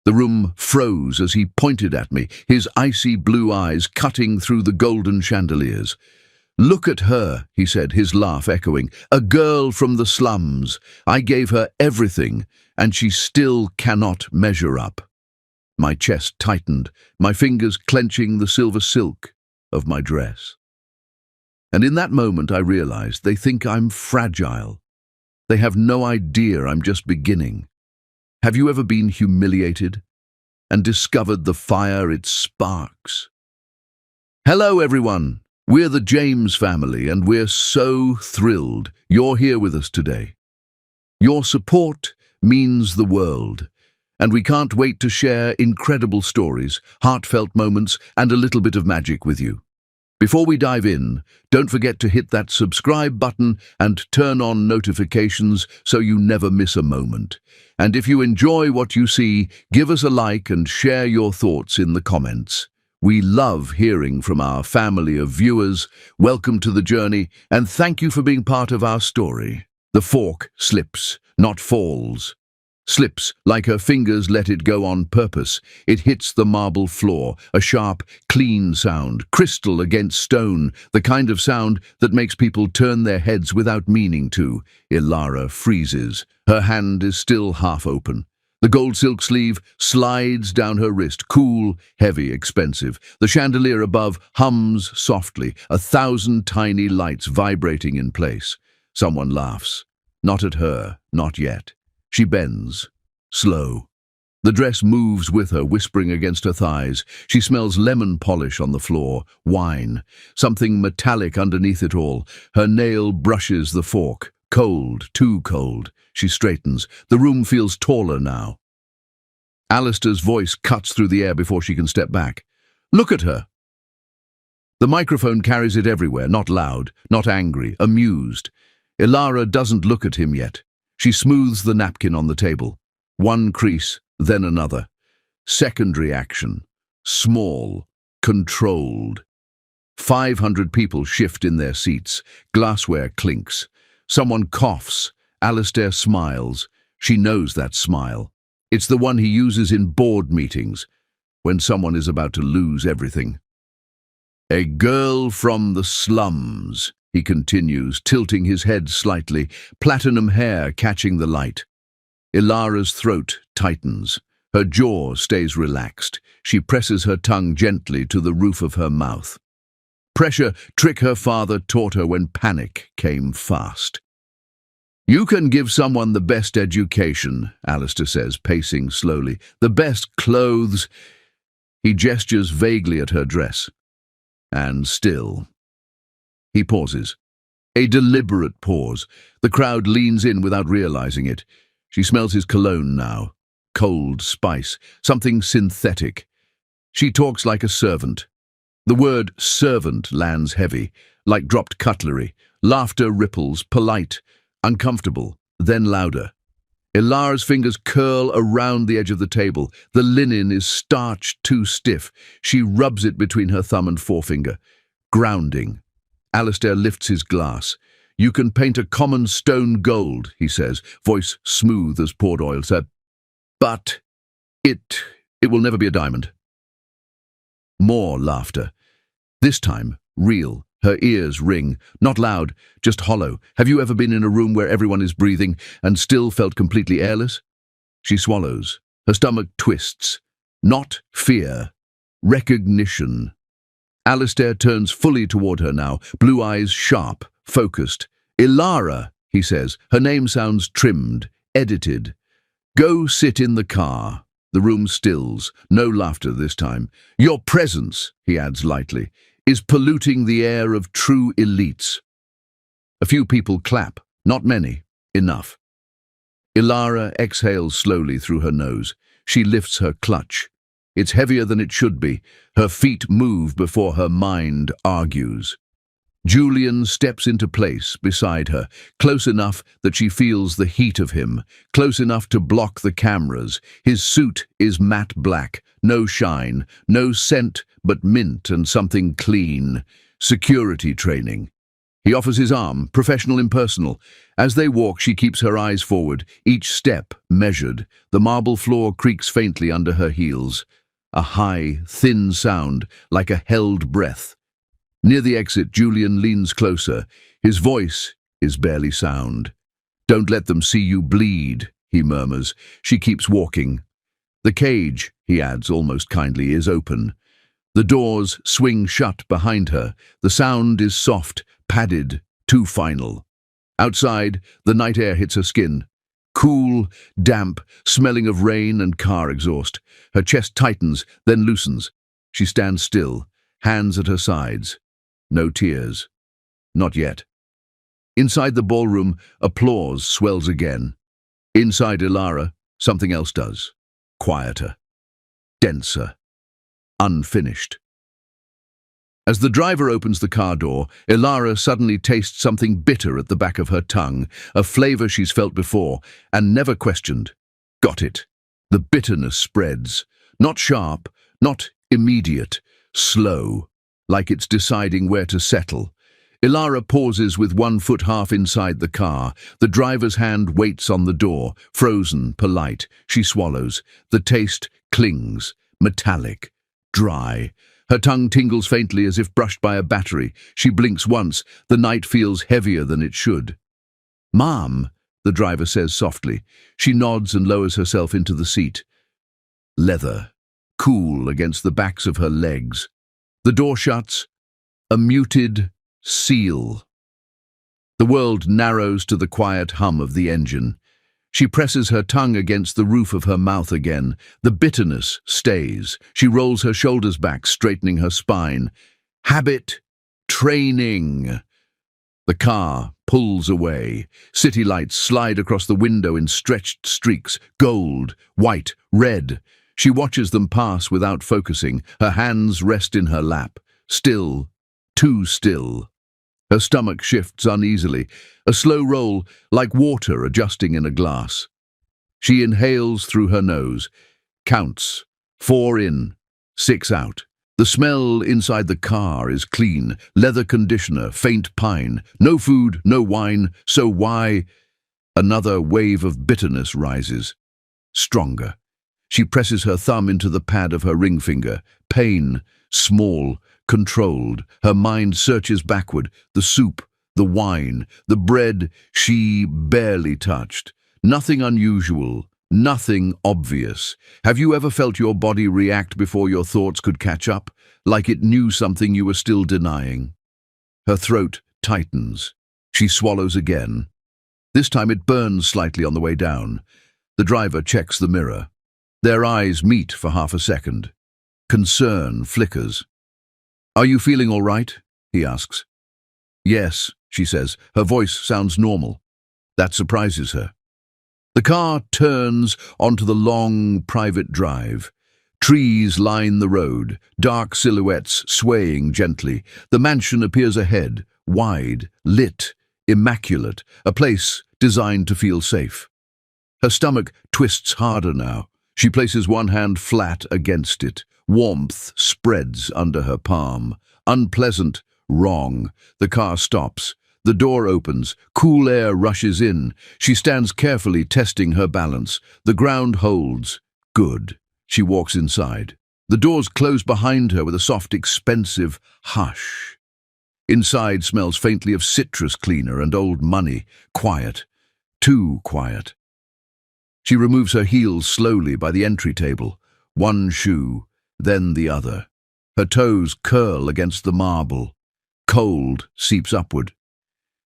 The room froze as he pointed at me, his icy blue eyes cutting through the golden chandeliers. "Look at her," he said, his laugh echoing. "A girl from the slums. I gave her everything, and she still cannot measure up." My chest tightened, my fingers clenching the silver silk of my dress. And in that moment I realized they think I'm fragile. They have no idea I'm just beginning. Have you ever been humiliated and discovered the fire it sparks? Hello, everyone. We're the James family, and we're so thrilled you're here with us today. Your support means the world, and we can't wait to share incredible stories, heartfelt moments, and a little bit of magic with you. Before we dive in, don't forget to hit that subscribe button and turn on notifications so you never miss a moment. And if you enjoy what you see, give us a like and share your thoughts in the comments. We love hearing from our family of viewers. Welcome to the journey, and thank you for being part of our story. The fork slips, not falls. Slips like her fingers let it go on purpose. It hits the marble floor, a sharp, clean sound, crystal against stone, the kind of sound that makes people turn their heads without meaning to. Ilara freezes. Her hand is still half open. The gold silk sleeve slides down her wrist, cool, heavy, expensive. The chandelier above hums softly, 1,000 tiny lights vibrating in place. Someone laughs. Not at her, not yet. She bends, slow. The dress moves with her, whispering against her thighs. She smells lemon polish on the floor, wine, something metallic underneath it all. Her nail brushes the fork. Cold, too cold. She straightens. The room feels taller now. Alistair's voice cuts through the air before she can step back. "Look at her." The microphone carries it everywhere, not loud, not angry, amused. Ilara doesn't look at him yet. She smooths the napkin on the table. One crease, then another. Secondary action. Small, controlled. 500 people shift in their seats. Glassware clinks. Someone coughs. Alistair smiles. She knows that smile. It's the one he uses in board meetings, when someone is about to lose everything. "A girl from the slums," he continues, tilting his head slightly, platinum hair catching the light. Ilara's throat tightens. Her jaw stays relaxed. She presses her tongue gently to the roof of her mouth. Pressure, trick her father taught her when panic came fast. "You can give someone the best education," Alistair says, pacing slowly. "The best clothes." He gestures vaguely at her dress. And still. He pauses. A deliberate pause. The crowd leans in without realizing it. She smells his cologne now. Cold spice. Something synthetic. She talks like a servant. The word servant lands heavy, like dropped cutlery. Laughter ripples, polite, uncomfortable, then louder. Ilara's fingers curl around the edge of the table. The linen is starched too stiff. She rubs it between her thumb and forefinger. Grounding. Alistair lifts his glass. "You can paint a common stone gold," he says, voice smooth as poured oil. "But it will never be a diamond." More laughter. This time, real. Her ears ring. Not loud, just hollow. Have you ever been in a room where everyone is breathing and still felt completely airless? She swallows. Her stomach twists. Not fear. Recognition. Alistair turns fully toward her now, blue eyes sharp, focused. "Ilara," he says. Her name sounds trimmed, edited. "Go sit in the car." The room stills. No laughter this time. "Your presence," he adds lightly, "is polluting the air of true elites." A few people clap. Not many. Enough. Ilara exhales slowly through her nose. She lifts her clutch. It's heavier than it should be. Her feet move before her mind argues. Julian steps into place beside her, close enough that she feels the heat of him, close enough to block the cameras. His suit is matte black, no shine, no scent but mint and something clean. Security training. He offers his arm, professional impersonal. As they walk, she keeps her eyes forward, each step measured. The marble floor creaks faintly under her heels. A high, thin sound, like a held breath. Near the exit, Julian leans closer. His voice is barely sound. "Don't let them see you bleed," he murmurs. She keeps walking. "The cage," he adds almost kindly, "is open." The doors swing shut behind her. The sound is soft, padded, too final. Outside, the night air hits her skin. Cool, damp, smelling of rain and car exhaust. Her chest tightens, then loosens. She stands still, hands at her sides. No tears. Not yet. Inside the ballroom, applause swells again. Inside Ilara, something else does. Quieter. Denser. Unfinished. As the driver opens the car door, Ilara suddenly tastes something bitter at the back of her tongue, a flavor she's felt before and never questioned. Got it. The bitterness spreads. Not sharp, not immediate, slow, like it's deciding where to settle. Ilara pauses with one foot half inside the car. The driver's hand waits on the door, frozen, polite. She swallows. The taste clings, metallic, dry. Her tongue tingles faintly as if brushed by a battery. She blinks once. The night feels heavier than it should. "Mom," the driver says softly. She nods and lowers herself into the seat. Leather, cool against the backs of her legs. The door shuts. A muted seal. The world narrows to the quiet hum of the engine. She presses her tongue against the roof of her mouth again. The bitterness stays. She rolls her shoulders back, straightening her spine. Habit. Training. The car pulls away. City lights slide across the window in stretched streaks. Gold, white, red. She watches them pass without focusing. Her hands rest in her lap. Still. Too still. Her stomach shifts uneasily, a slow roll like water adjusting in a glass. She inhales through her nose, counts, 4 in, 6 out. The smell inside the car is clean, leather conditioner, faint pine, no food, no wine, so why? Another wave of bitterness rises, stronger. She presses her thumb into the pad of her ring finger, pain, small, controlled. Her mind searches backward, the soup, the wine, the bread she barely touched. Nothing unusual, nothing obvious. Have you ever felt your body react before your thoughts could catch up, like it knew something you were still denying? Her throat tightens. She swallows again. This time it burns slightly on the way down. The driver checks the mirror. Their eyes meet for half a second. Concern flickers. "Are you feeling all right?" he asks. "Yes," she says. Her voice sounds normal. That surprises her. The car turns onto the long, private drive. Trees line the road, dark silhouettes swaying gently. The mansion appears ahead, wide, lit, immaculate, a place designed to feel safe. Her stomach twists harder now. She places one hand flat against it. Warmth spreads under her palm. Unpleasant, wrong. The car stops. The door opens. Cool air rushes in. She stands carefully, testing her balance. The ground holds. Good. She walks inside. The doors close behind her with a soft, expensive hush. Inside smells faintly of citrus cleaner and old money. Quiet. Too quiet. She removes her heels slowly by the entry table. One shoe, then the other. Her toes curl against the marble. Cold seeps upward.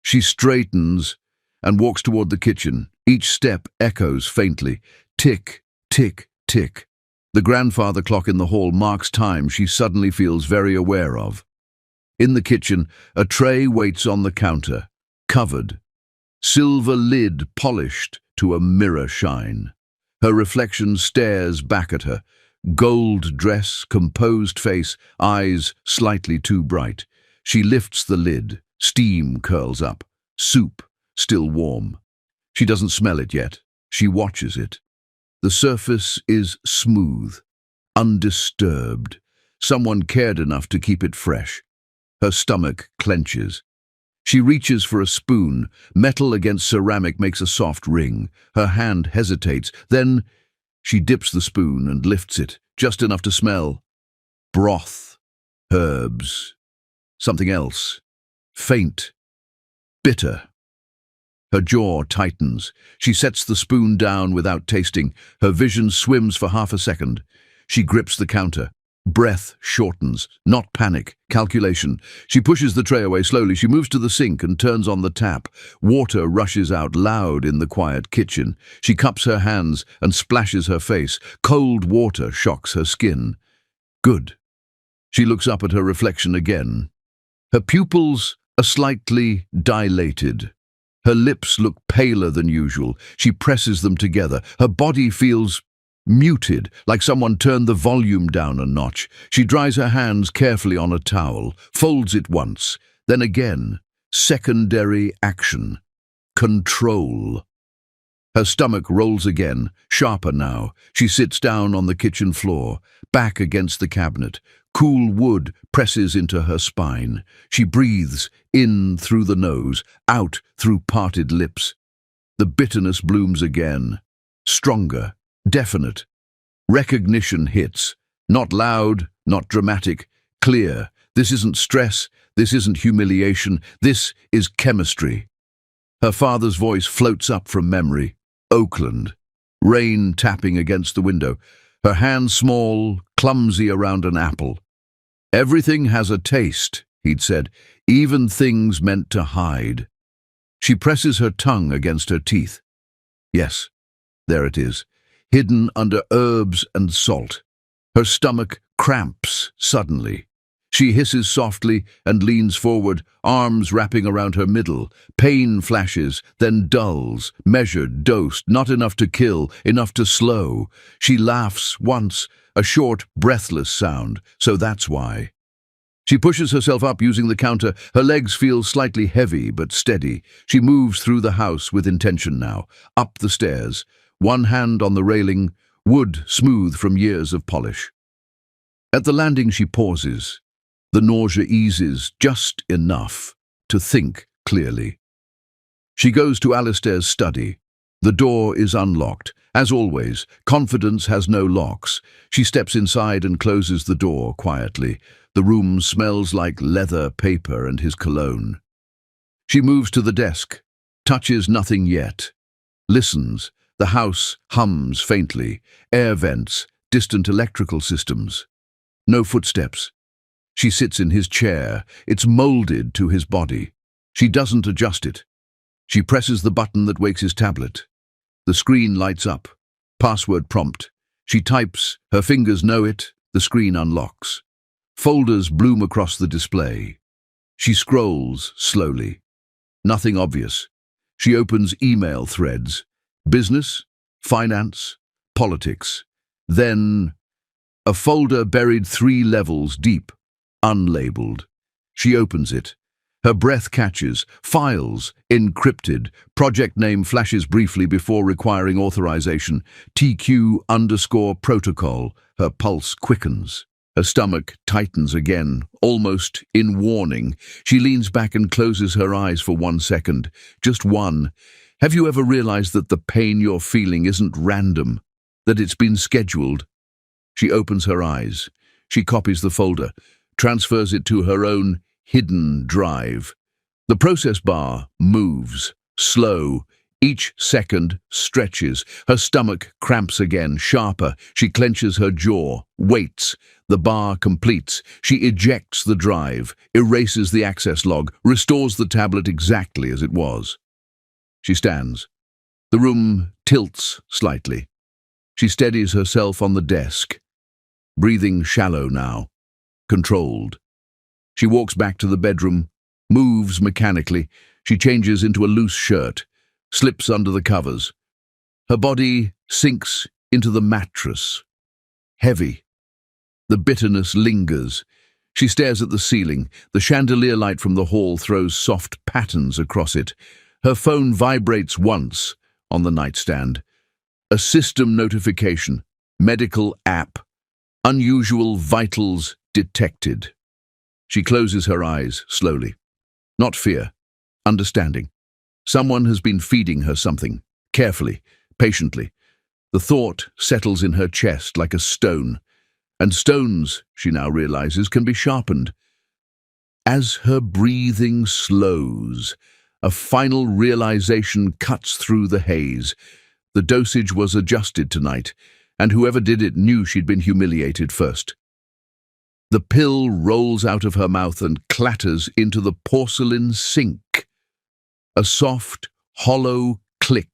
She straightens and walks toward the kitchen. Each step echoes faintly. Tick, tick, tick. The grandfather clock in the hall marks time she suddenly feels very aware of. In the kitchen, a tray waits on the counter, covered. Silver lid polished to a mirror shine. Her reflection stares back at her. Gold dress, composed face, eyes slightly too bright. She lifts the lid. Steam curls up. Soup, still warm. She doesn't smell it yet. She watches it. The surface is smooth, undisturbed. Someone cared enough to keep it fresh. Her stomach clenches. She reaches for a spoon. Metal against ceramic makes a soft ring. Her hand hesitates. Then she dips the spoon and lifts it, just enough to smell. Broth. Herbs. Something else. Faint. Bitter. Her jaw tightens. She sets the spoon down without tasting. Her vision swims for half a second. She grips the counter. Breath shortens. Not panic. Calculation. She pushes the tray away slowly. She moves to the sink and turns on the tap. Water rushes out loud in the quiet kitchen. She cups her hands and splashes her face. Cold water shocks her skin. Good. She looks up at her reflection again. Her pupils are slightly dilated. Her lips look paler than usual. She presses them together. Her body feels muted, like someone turned the volume down a notch. She dries her hands carefully on a towel, folds it once, then again. Secondary action. Control. Her stomach rolls again, sharper now. She sits down on the kitchen floor, back against the cabinet. Cool wood presses into her spine. She breathes, in through the nose, out through parted lips. The bitterness blooms again. Stronger, definite. Recognition hits. Not loud, not dramatic, clear. This isn't stress, this isn't humiliation, this is chemistry. Her father's voice floats up from memory. Oakland. Rain tapping against the window. Her hand small, clumsy around an apple. Everything has a taste, he'd said, even things meant to hide. She presses her tongue against her teeth. Yes, there it is, hidden under herbs and salt. Her stomach cramps suddenly. She hisses softly and leans forward, arms wrapping around her middle. Pain flashes, then dulls, measured, dosed, not enough to kill, enough to slow. She laughs once, a short, breathless sound, so that's why. She pushes herself up using the counter. Her legs feel slightly heavy but steady. She moves through the house with intention now, up the stairs, one hand on the railing, wood smooth from years of polish. At the landing she pauses. The nausea eases just enough to think clearly. She goes to Alistair's study. The door is unlocked. As always, confidence has no locks. She steps inside and closes the door quietly. The room smells like leather, paper, and his cologne. She moves to the desk, touches nothing yet. Listens. The house hums faintly. Air vents, distant electrical systems. No footsteps. She sits in his chair. It's molded to his body. She doesn't adjust it. She presses the button that wakes his tablet. The screen lights up. Password prompt. She types. Her fingers know it. The screen unlocks. Folders bloom across the display. She scrolls slowly. Nothing obvious. She opens email threads. Business, finance, politics. Then a folder buried 3 levels deep. Unlabeled. She opens it. Her breath catches. Files, encrypted. Project name flashes briefly before requiring authorization. TQ_protocol. Her pulse quickens. Her stomach tightens again, almost in warning. She leans back and closes her eyes for 1 second. Just one. Have you ever realized that the pain you're feeling isn't random? That it's been scheduled? She opens her eyes. She copies the folder. Transfers it to her own hidden drive. The process bar moves, slow. Each second stretches. Her stomach cramps again, sharper. She clenches her jaw, waits. The bar completes. She ejects the drive, erases the access log, restores the tablet exactly as it was. She stands. The room tilts slightly. She steadies herself on the desk, breathing shallow now. Controlled. She walks back to the bedroom, moves mechanically. She changes into a loose shirt, slips under the covers. Her body sinks into the mattress. Heavy. The bitterness lingers. She stares at the ceiling. The chandelier light from the hall throws soft patterns across it. Her phone vibrates once on the nightstand. A system notification. Medical app. Unusual vitals detected. She closes her eyes slowly. Not fear, understanding. Someone has been feeding her something, carefully, patiently. The thought settles in her chest like a stone, and stones, she now realizes, can be sharpened. As her breathing slows, a final realization cuts through the haze. The dosage was adjusted tonight, and whoever did it knew she'd been humiliated first. The pill rolls out of her mouth and clatters into the porcelain sink. A soft, hollow click.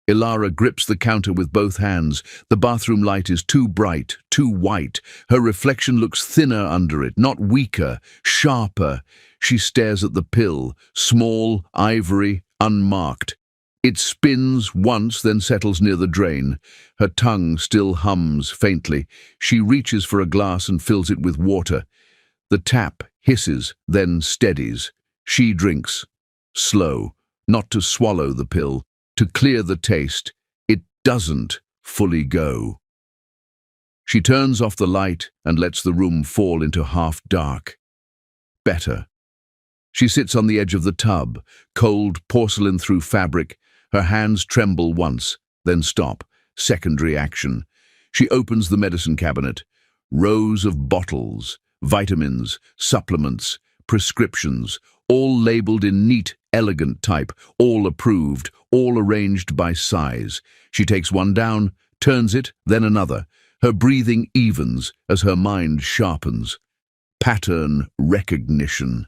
Ilara grips the counter with both hands. The bathroom light is too bright, too white. Her reflection looks thinner under it, not weaker, sharper. She stares at the pill, small, ivory, unmarked. It spins once, then settles near the drain. Her tongue still hums faintly. She reaches for a glass and fills it with water. The tap hisses, then steadies. She drinks. Slow, not to swallow the pill, to clear the taste. It doesn't fully go. She turns off the light and lets the room fall into half dark. Better. She sits on the edge of the tub, cold porcelain through fabric. Her hands tremble once, then stop. Secondary action. She opens the medicine cabinet. Rows of bottles, vitamins, supplements, prescriptions, all labeled in neat, elegant type, all approved, all arranged by size. She takes one down, turns it, then another. Her breathing evens as her mind sharpens. Pattern recognition.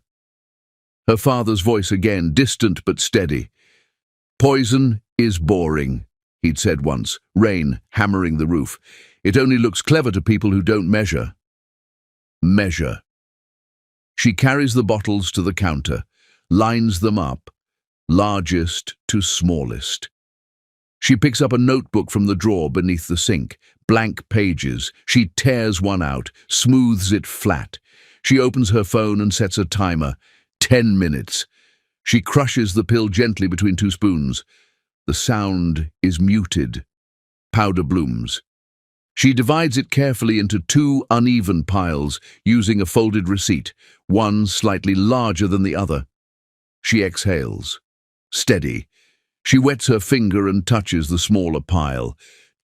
Her father's voice again, distant but steady. Poison is boring, he'd said once, rain hammering the roof. It only looks clever to people who don't measure. Measure. She carries the bottles to the counter, lines them up, largest to smallest. She picks up a notebook from the drawer beneath the sink, blank pages. She tears one out, smooths it flat. She opens her phone and sets a timer. 10 minutes. She crushes the pill gently between 2 spoons. The sound is muted. Powder blooms. She divides it carefully into 2 uneven piles, using a folded receipt, one slightly larger than the other. She exhales. Steady. She wets her finger and touches the smaller pile,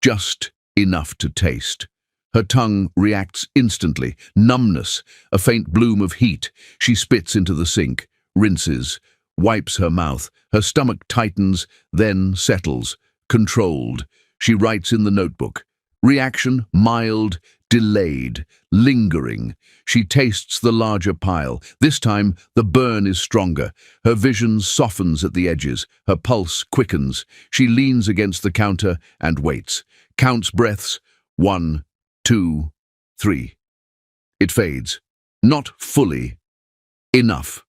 just enough to taste. Her tongue reacts instantly. Numbness, a faint bloom of heat. She spits into the sink, rinses, wipes her mouth. Her stomach tightens, then settles, controlled. She writes in the notebook. Reaction mild, delayed, lingering. She tastes the larger pile. This time, the burn is stronger. Her vision softens at the edges. Her pulse quickens. She leans against the counter and waits. Counts breaths. 1, 2, 3. It fades. Not fully. Enough.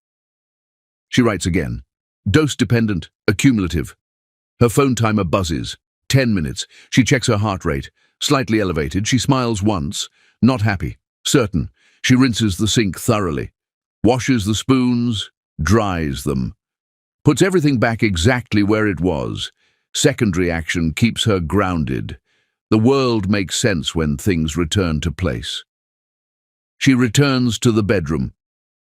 She writes again. Dose-dependent, accumulative. Her phone timer buzzes. 10 minutes. She checks her heart rate. Slightly elevated. She smiles once. Not happy. Certain. She rinses the sink thoroughly. Washes the spoons. Dries them. Puts everything back exactly where it was. Secondary action keeps her grounded. The world makes sense when things return to place. She returns to the bedroom.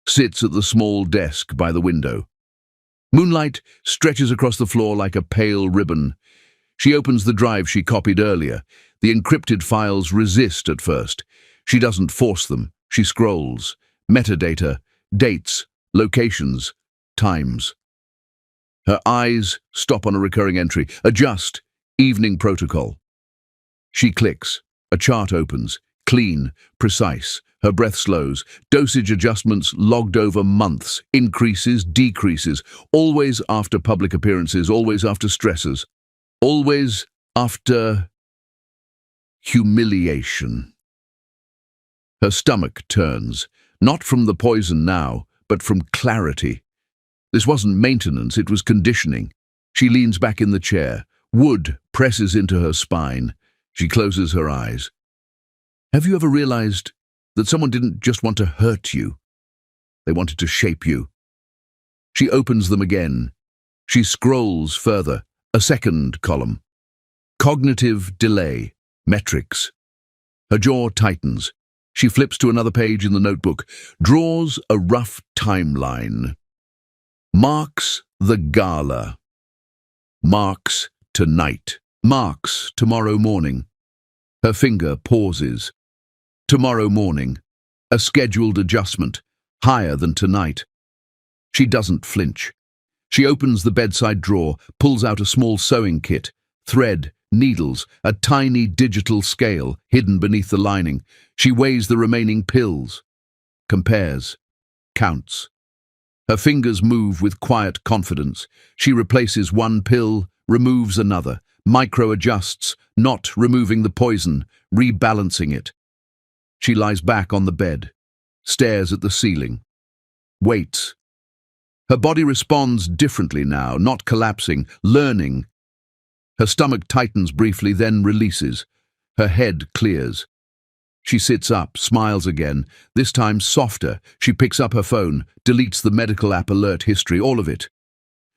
Sits at the small desk by the window. Moonlight stretches across the floor like a pale ribbon. She opens the drive she copied earlier. The encrypted files resist at first. She doesn't force them. She scrolls. Metadata, dates, locations, times. Her eyes stop on a recurring entry. Adjust, evening protocol. She clicks. A chart opens. Clean, precise. Her breath slows. Dosage adjustments logged over months. Increases, decreases. Always after public appearances. Always after stressors. Always after humiliation. Her stomach turns. Not from the poison now, but from clarity. This wasn't maintenance, it was conditioning. She leans back in the chair. Wood presses into her spine. She closes her eyes. Have you ever realized that someone didn't just want to hurt you? They wanted to shape you. She opens them again. She scrolls further. A second column. Cognitive delay. Metrics. Her jaw tightens. She flips to another page in the notebook. Draws a rough timeline. Marks the gala. Marks tonight. Marks tomorrow morning. Her finger pauses. Tomorrow morning. A scheduled adjustment, higher than tonight. She doesn't flinch. She opens the bedside drawer, pulls out a small sewing kit, thread, needles, a tiny digital scale hidden beneath the lining. She weighs the remaining pills, compares, counts. Her fingers move with quiet confidence. She replaces one pill, removes another, micro-adjusts, not removing the poison, rebalancing it. She lies back on the bed, stares at the ceiling, waits. Her body responds differently now, not collapsing, learning. Her stomach tightens briefly, then releases. Her head clears. She sits up, smiles again, this time softer. She picks up her phone, deletes the medical app alert history, all of it.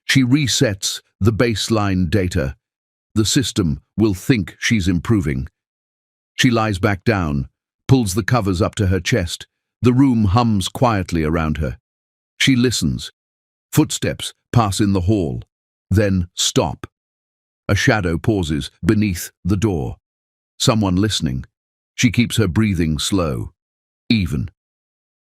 She resets the baseline data. The system will think she's improving. She lies back down, pulls the covers up to her chest. The room hums quietly around her. She listens. Footsteps pass in the hall, then stop. A shadow pauses beneath the door. Someone listening. She keeps her breathing slow, even.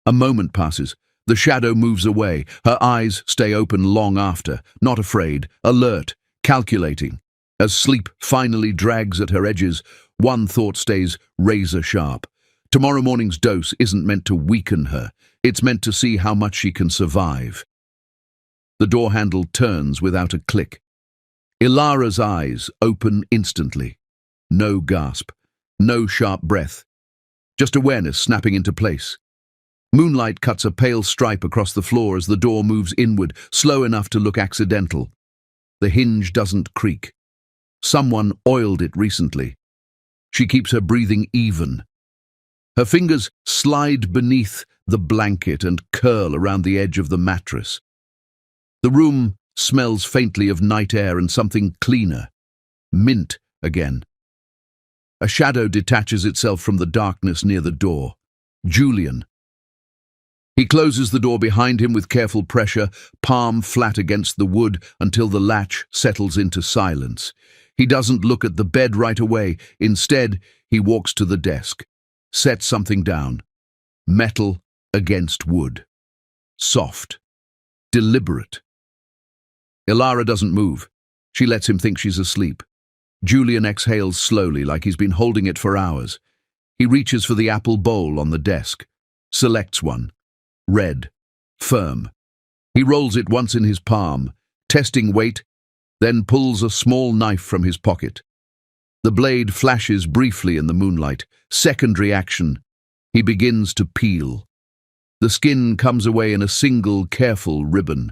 A moment passes. The shadow moves away. Her eyes stay open long after, not afraid, alert, calculating. As sleep finally drags at her edges, one thought stays razor sharp. Tomorrow morning's dose isn't meant to weaken her. It's meant to see how much she can survive. The door handle turns without a click. Ilara's eyes open instantly. No gasp, no sharp breath, just awareness snapping into place. Moonlight cuts a pale stripe across the floor as the door moves inward, slow enough to look accidental. The hinge doesn't creak. Someone oiled it recently. She keeps her breathing even. Her fingers slide beneath the blanket and curl around the edge of the mattress. The room smells faintly of night air and something cleaner. Mint again. A shadow detaches itself from the darkness near the door. Julian. He closes the door behind him with careful pressure, palm flat against the wood until the latch settles into silence. He doesn't look at the bed right away. Instead, he walks to the desk, sets something down. Metal against wood. Soft. Deliberate. Ilara doesn't move. She lets him think she's asleep. Julian exhales slowly, like he's been holding it for hours. He reaches for the apple bowl on the desk, selects one. Red. Firm. He rolls it once in his palm, testing weight, then pulls a small knife from his pocket. The blade flashes briefly in the moonlight. Secondary action. He begins to peel. The skin comes away in a single, careful ribbon.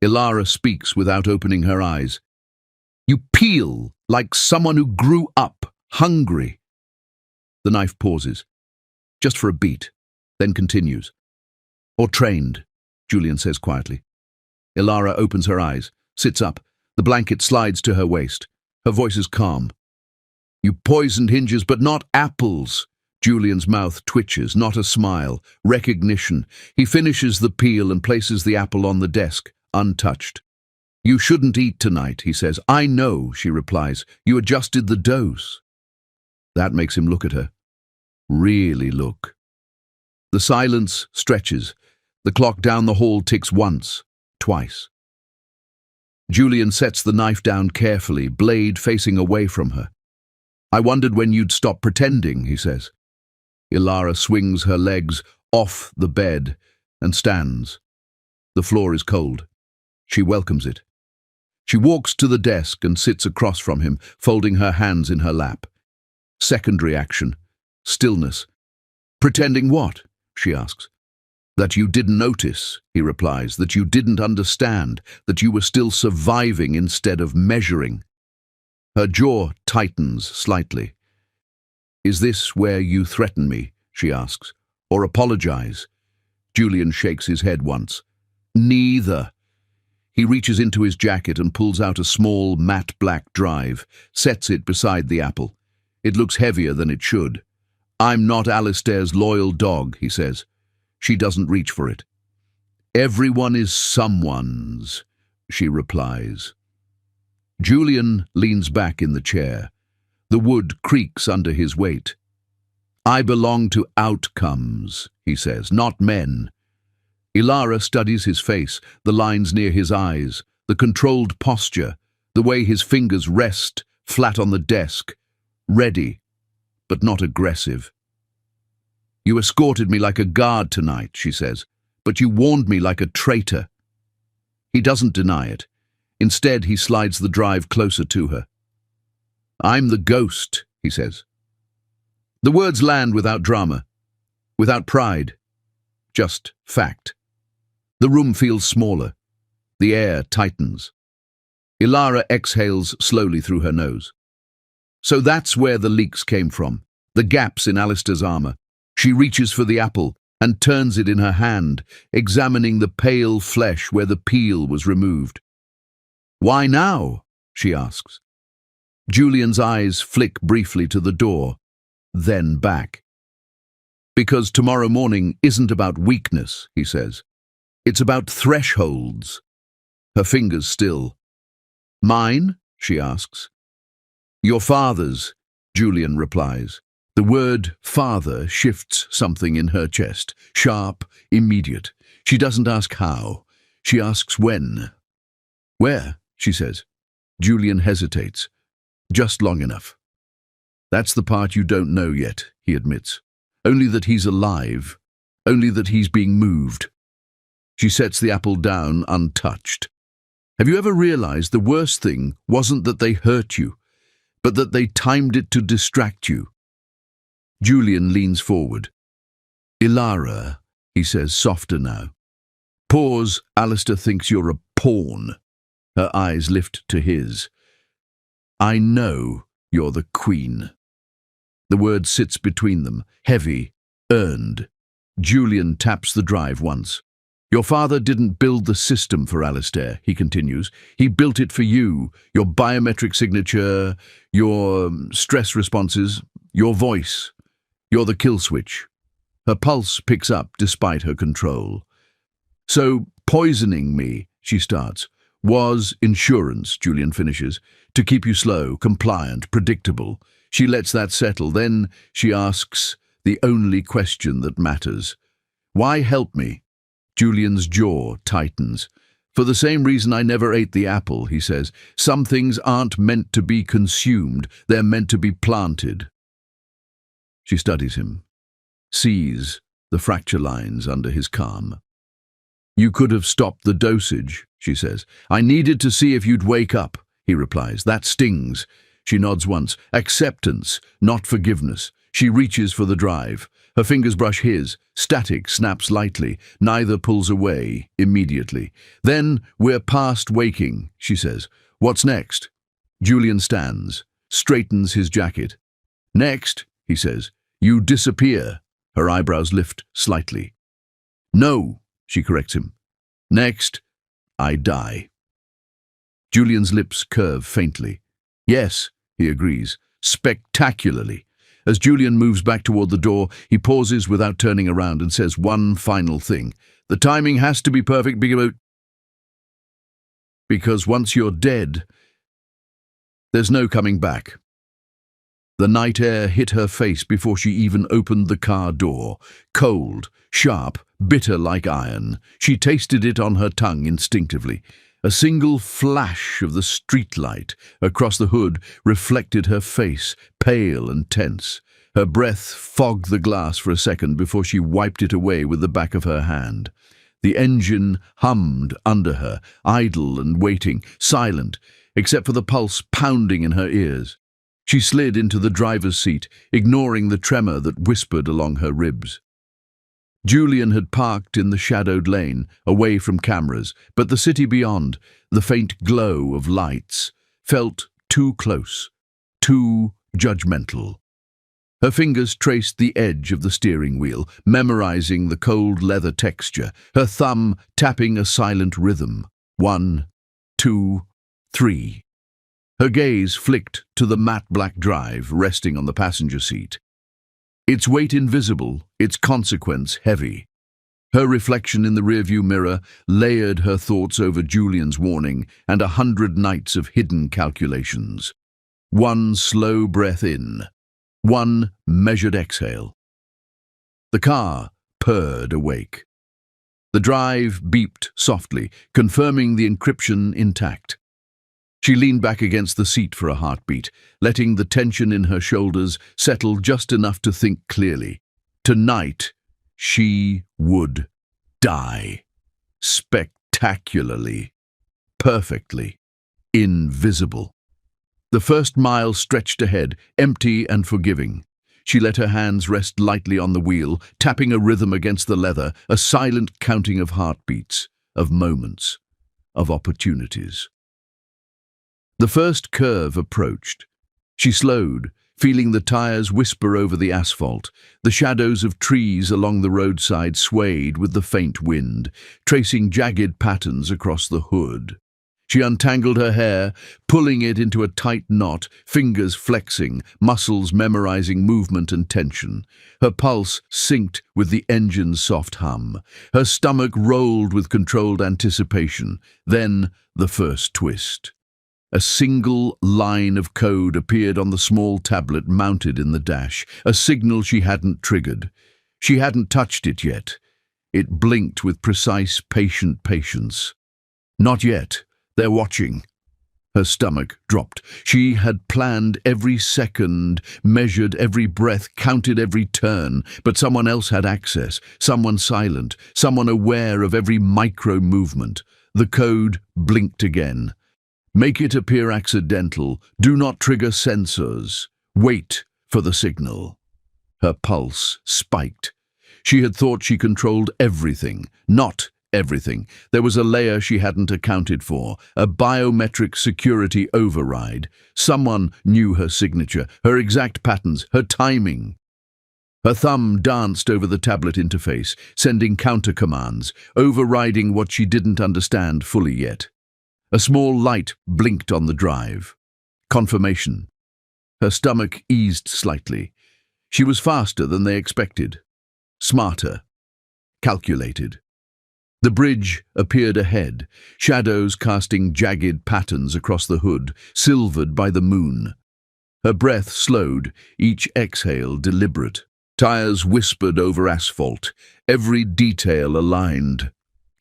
Ilara speaks without opening her eyes. You peel like someone who grew up, hungry. The knife pauses, just for a beat, then continues. Or trained, Julian says quietly. Ilara opens her eyes, sits up. The blanket slides to her waist. Her voice is calm. You poisoned hinges, but not apples. Julian's mouth twitches, not a smile, recognition. He finishes the peel and places the apple on the desk, untouched. You shouldn't eat tonight, he says. I know, she replies. You adjusted the dose. That makes him look at her. Really look. The silence stretches. The clock down the hall ticks once, twice. Julian sets the knife down carefully, blade facing away from her. I wondered when you'd stop pretending, he says. Ilara swings her legs off the bed and stands. The floor is cold. She welcomes it. She walks to the desk and sits across from him, folding her hands in her lap. Secondary action. Stillness. Pretending what? She asks. That you didn't notice, he replies, that you didn't understand, that you were still surviving instead of measuring. Her jaw tightens slightly. Is this where you threaten me, she asks, or apologize? Julian shakes his head once. Neither. He reaches into his jacket and pulls out a small, matte black drive, sets it beside the apple. It looks heavier than it should. I'm not Alistair's loyal dog, he says. She doesn't reach for it. Everyone is someone's, she replies. Julian leans back in the chair. The wood creaks under his weight. I belong to outcomes, he says, not men. Ilara studies his face, the lines near his eyes, the controlled posture, the way his fingers rest flat on the desk, ready, but not aggressive. You escorted me like a guard tonight, she says, but you warned me like a traitor. He doesn't deny it. Instead, he slides the drive closer to her. I'm the ghost, he says. The words land without drama, without pride, just fact. The room feels smaller. The air tightens. Ilara exhales slowly through her nose. So that's where the leaks came from, the gaps in Alistair's armor. She reaches for the apple and turns it in her hand, examining the pale flesh where the peel was removed. Why now? She asks. Julian's eyes flick briefly to the door, then back. Because tomorrow morning isn't about weakness, he says. It's about thresholds. Her fingers still. Mine? She asks. Your father's, Julian replies. The word father shifts something in her chest, sharp, immediate. She doesn't ask how. She asks when. Where? She says. Julian hesitates. Just long enough. That's the part you don't know yet, he admits. Only that he's alive. Only that he's being moved. She sets the apple down untouched. Have you ever realized the worst thing wasn't that they hurt you, but that they timed it to distract you? Julian leans forward. Ilara, he says, softer now. Pause, Alistair thinks you're a pawn. Her eyes lift to his. I know you're the queen. The word sits between them, heavy, earned. Julian taps the drive once. Your father didn't build the system for Alistair, he continues. He built it for you, your biometric signature, your stress responses, your voice. You're the kill switch. Her pulse picks up despite her control. So, poisoning me, she starts, was insurance, Julian finishes, to keep you slow, compliant, predictable. She lets that settle. Then she asks the only question that matters. Why help me? Julian's jaw tightens. For the same reason I never ate the apple, he says. Some things aren't meant to be consumed. They're meant to be planted. She studies him, sees the fracture lines under his calm. You could have stopped the dosage, she says. I needed to see if you'd wake up, he replies. That stings. She nods once. Acceptance, not forgiveness. She reaches for the drive. Her fingers brush his. Static snaps lightly. Neither pulls away immediately. Then we're past waking, she says. What's next? Julian stands, straightens his jacket. Next, he says, you disappear. Her eyebrows lift slightly. No, she corrects him. Next, I die. Julian's lips curve faintly. Yes, he agrees, spectacularly. As Julian moves back toward the door, he pauses without turning around and says one final thing. The timing has to be perfect because once you're dead, there's no coming back. The night air hit her face before she even opened the car door. Cold, sharp, bitter like iron. She tasted it on her tongue instinctively. A single flash of the streetlight across the hood reflected her face, pale and tense. Her breath fogged the glass for a second before she wiped it away with the back of her hand. The engine hummed under her, idle and waiting, silent, except for the pulse pounding in her ears. She slid into the driver's seat, ignoring the tremor that whispered along her ribs. Julian had parked in the shadowed lane, away from cameras, but the city beyond, the faint glow of lights, felt too close, too judgmental. Her fingers traced the edge of the steering wheel, memorizing the cold leather texture, her thumb tapping a silent rhythm. 1, 2, 3. Her gaze flicked to the matte black drive resting on the passenger seat. Its weight invisible, its consequence heavy. Her reflection in the rearview mirror layered her thoughts over Julian's warning and 100 nights of hidden calculations. One slow breath in, one measured exhale. The car purred awake. The drive beeped softly, confirming the encryption intact. She leaned back against the seat for a heartbeat, letting the tension in her shoulders settle just enough to think clearly. Tonight, she would die. Spectacularly. Perfectly. Invisible. The first mile stretched ahead, empty and forgiving. She let her hands rest lightly on the wheel, tapping a rhythm against the leather, a silent counting of heartbeats, of moments, of opportunities. The first curve approached. She slowed, feeling the tires whisper over the asphalt. The shadows of trees along the roadside swayed with the faint wind, tracing jagged patterns across the hood. She untangled her hair, pulling it into a tight knot, fingers flexing, muscles memorizing movement and tension. Her pulse synced with the engine's soft hum. Her stomach rolled with controlled anticipation. Then the first twist. A single line of code appeared on the small tablet mounted in the dash, a signal she hadn't triggered. She hadn't touched it yet. It blinked with precise, patient patience. Not yet. They're watching. Her stomach dropped. She had planned every second, measured every breath, counted every turn, but someone else had access, someone silent, someone aware of every micro-movement. The code blinked again. Make it appear accidental. Do not trigger sensors. Wait for the signal. Her pulse spiked. She had thought she controlled everything. Not everything. There was a layer she hadn't accounted for, a biometric security override. Someone knew her signature, her exact patterns, her timing. Her thumb danced over the tablet interface, sending counter-commands, overriding what she didn't understand fully yet. A small light blinked on the drive. Confirmation. Her stomach eased slightly. She was faster than they expected. Smarter. Calculated. The bridge appeared ahead, shadows casting jagged patterns across the hood, silvered by the moon. Her breath slowed, each exhale deliberate. Tires whispered over asphalt, every detail aligned.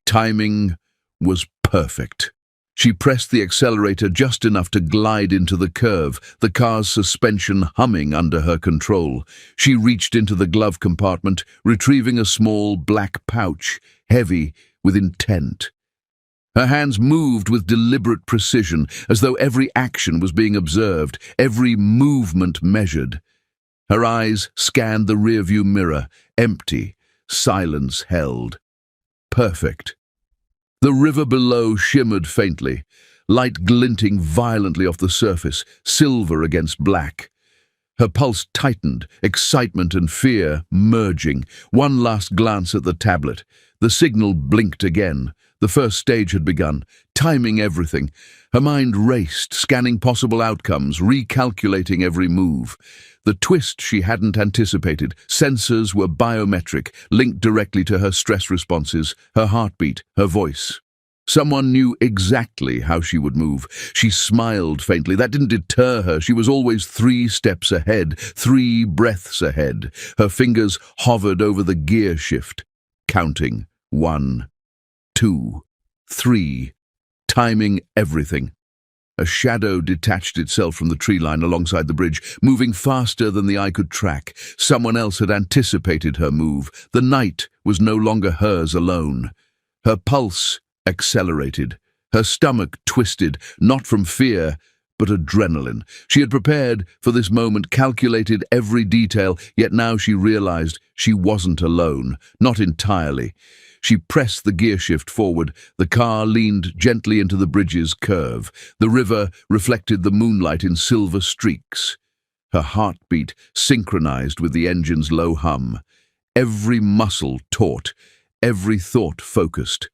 Timing was perfect. She pressed the accelerator just enough to glide into the curve, the car's suspension humming under her control. She reached into the glove compartment, retrieving a small black pouch, heavy with intent. Her hands moved with deliberate precision, as though every action was being observed, every movement measured. Her eyes scanned the rearview mirror, empty, silence held. Perfect. The river below shimmered faintly, light glinting violently off the surface, silver against black. Her pulse tightened, excitement and fear merging. One last glance at the tablet. The signal blinked again. The first stage had begun, timing everything. Her mind raced, scanning possible outcomes, recalculating every move. The twist she hadn't anticipated. Sensors were biometric, linked directly to her stress responses, her heartbeat, her voice. Someone knew exactly how she would move. She smiled faintly. That didn't deter her. She was always 3 steps ahead, 3 breaths ahead. Her fingers hovered over the gear shift, counting 1, 2, 3, timing everything. A shadow detached itself from the tree line alongside the bridge, moving faster than the eye could track. Someone else had anticipated her move. The night was no longer hers alone. Her pulse accelerated. Her stomach twisted, not from fear, but adrenaline. She had prepared for this moment, calculated every detail, yet now she realized she wasn't alone, not entirely. She pressed the gear shift forward. The car leaned gently into the bridge's curve. The river reflected the moonlight in silver streaks. Her heartbeat synchronized with the engine's low hum. Every muscle taut, every thought focused.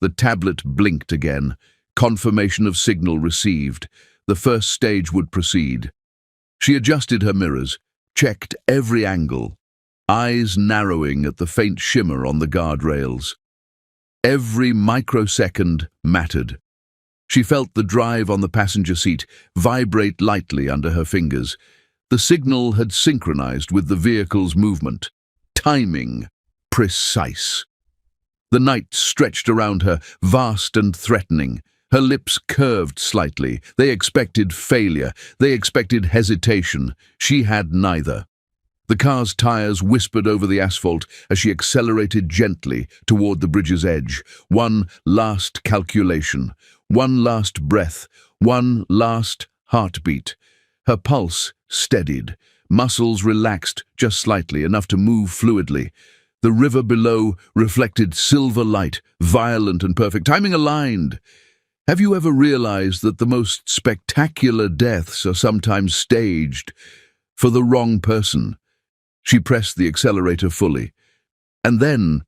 The tablet blinked again. Confirmation of signal received. The first stage would proceed. She adjusted her mirrors, checked every angle. eyes narrowing at the faint shimmer on the guardrails. Every microsecond mattered. She felt the drive on the passenger seat vibrate lightly under her fingers. The signal had synchronized with the vehicle's movement. Timing precise. The night stretched around her, vast and threatening. Her lips curved slightly. They expected failure. They expected hesitation. She had neither. The car's tires whispered over the asphalt as she accelerated gently toward the bridge's edge. One last calculation, one last breath, one last heartbeat. Her pulse steadied, muscles relaxed just slightly, enough to move fluidly. The river below reflected silver light, violent and perfect, timing aligned. Have you ever realized that the most spectacular deaths are sometimes staged for the wrong person? She pressed the accelerator fully, and then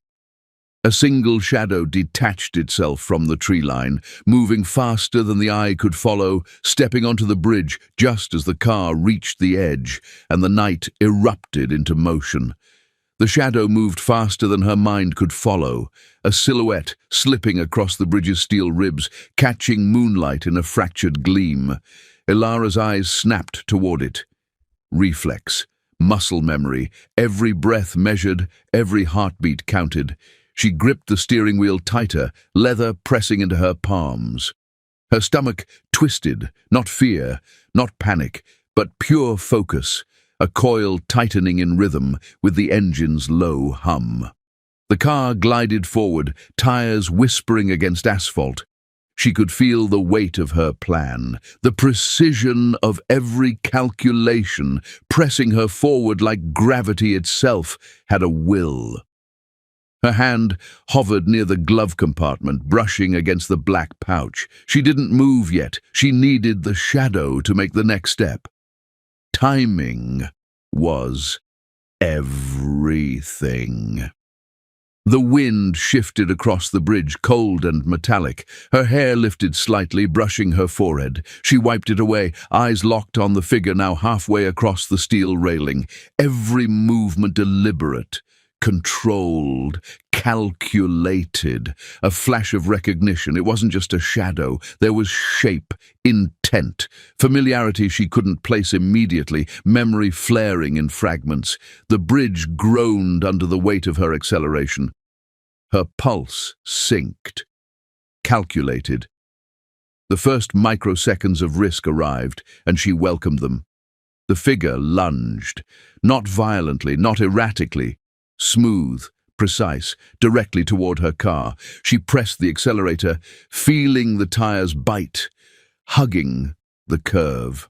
a single shadow detached itself from the tree line, moving faster than the eye could follow, stepping onto the bridge just as the car reached the edge, and the night erupted into motion. The shadow moved faster than her mind could follow, a silhouette slipping across the bridge's steel ribs, catching moonlight in a fractured gleam. Ilara's eyes snapped toward it. Reflex. Muscle memory, every breath measured, every heartbeat counted. She gripped the steering wheel tighter, leather pressing into her palms. Her stomach twisted, not fear, not panic, but pure focus, a coil tightening in rhythm with the engine's low hum. The car glided forward, tires whispering against asphalt. She could feel the weight of her plan, the precision of every calculation, pressing her forward like gravity itself had a will. Her hand hovered near the glove compartment, brushing against the black pouch. She didn't move yet. She needed the shadow to make the next step. Timing was everything. The wind shifted across the bridge, cold and metallic. Her hair lifted slightly, brushing her forehead. She wiped it away, eyes locked on the figure now halfway across the steel railing. Every movement deliberate, controlled, calculated. A flash of recognition. It wasn't just a shadow. There was shape, intent, familiarity she couldn't place immediately, memory flaring in fragments. The bridge groaned under the weight of her acceleration. Her pulse synced. Calculated. The first microseconds of risk arrived, and she welcomed them. The figure lunged, not violently, not erratically, smooth, precise, directly toward her car. She pressed the accelerator, feeling the tires bite, hugging the curve.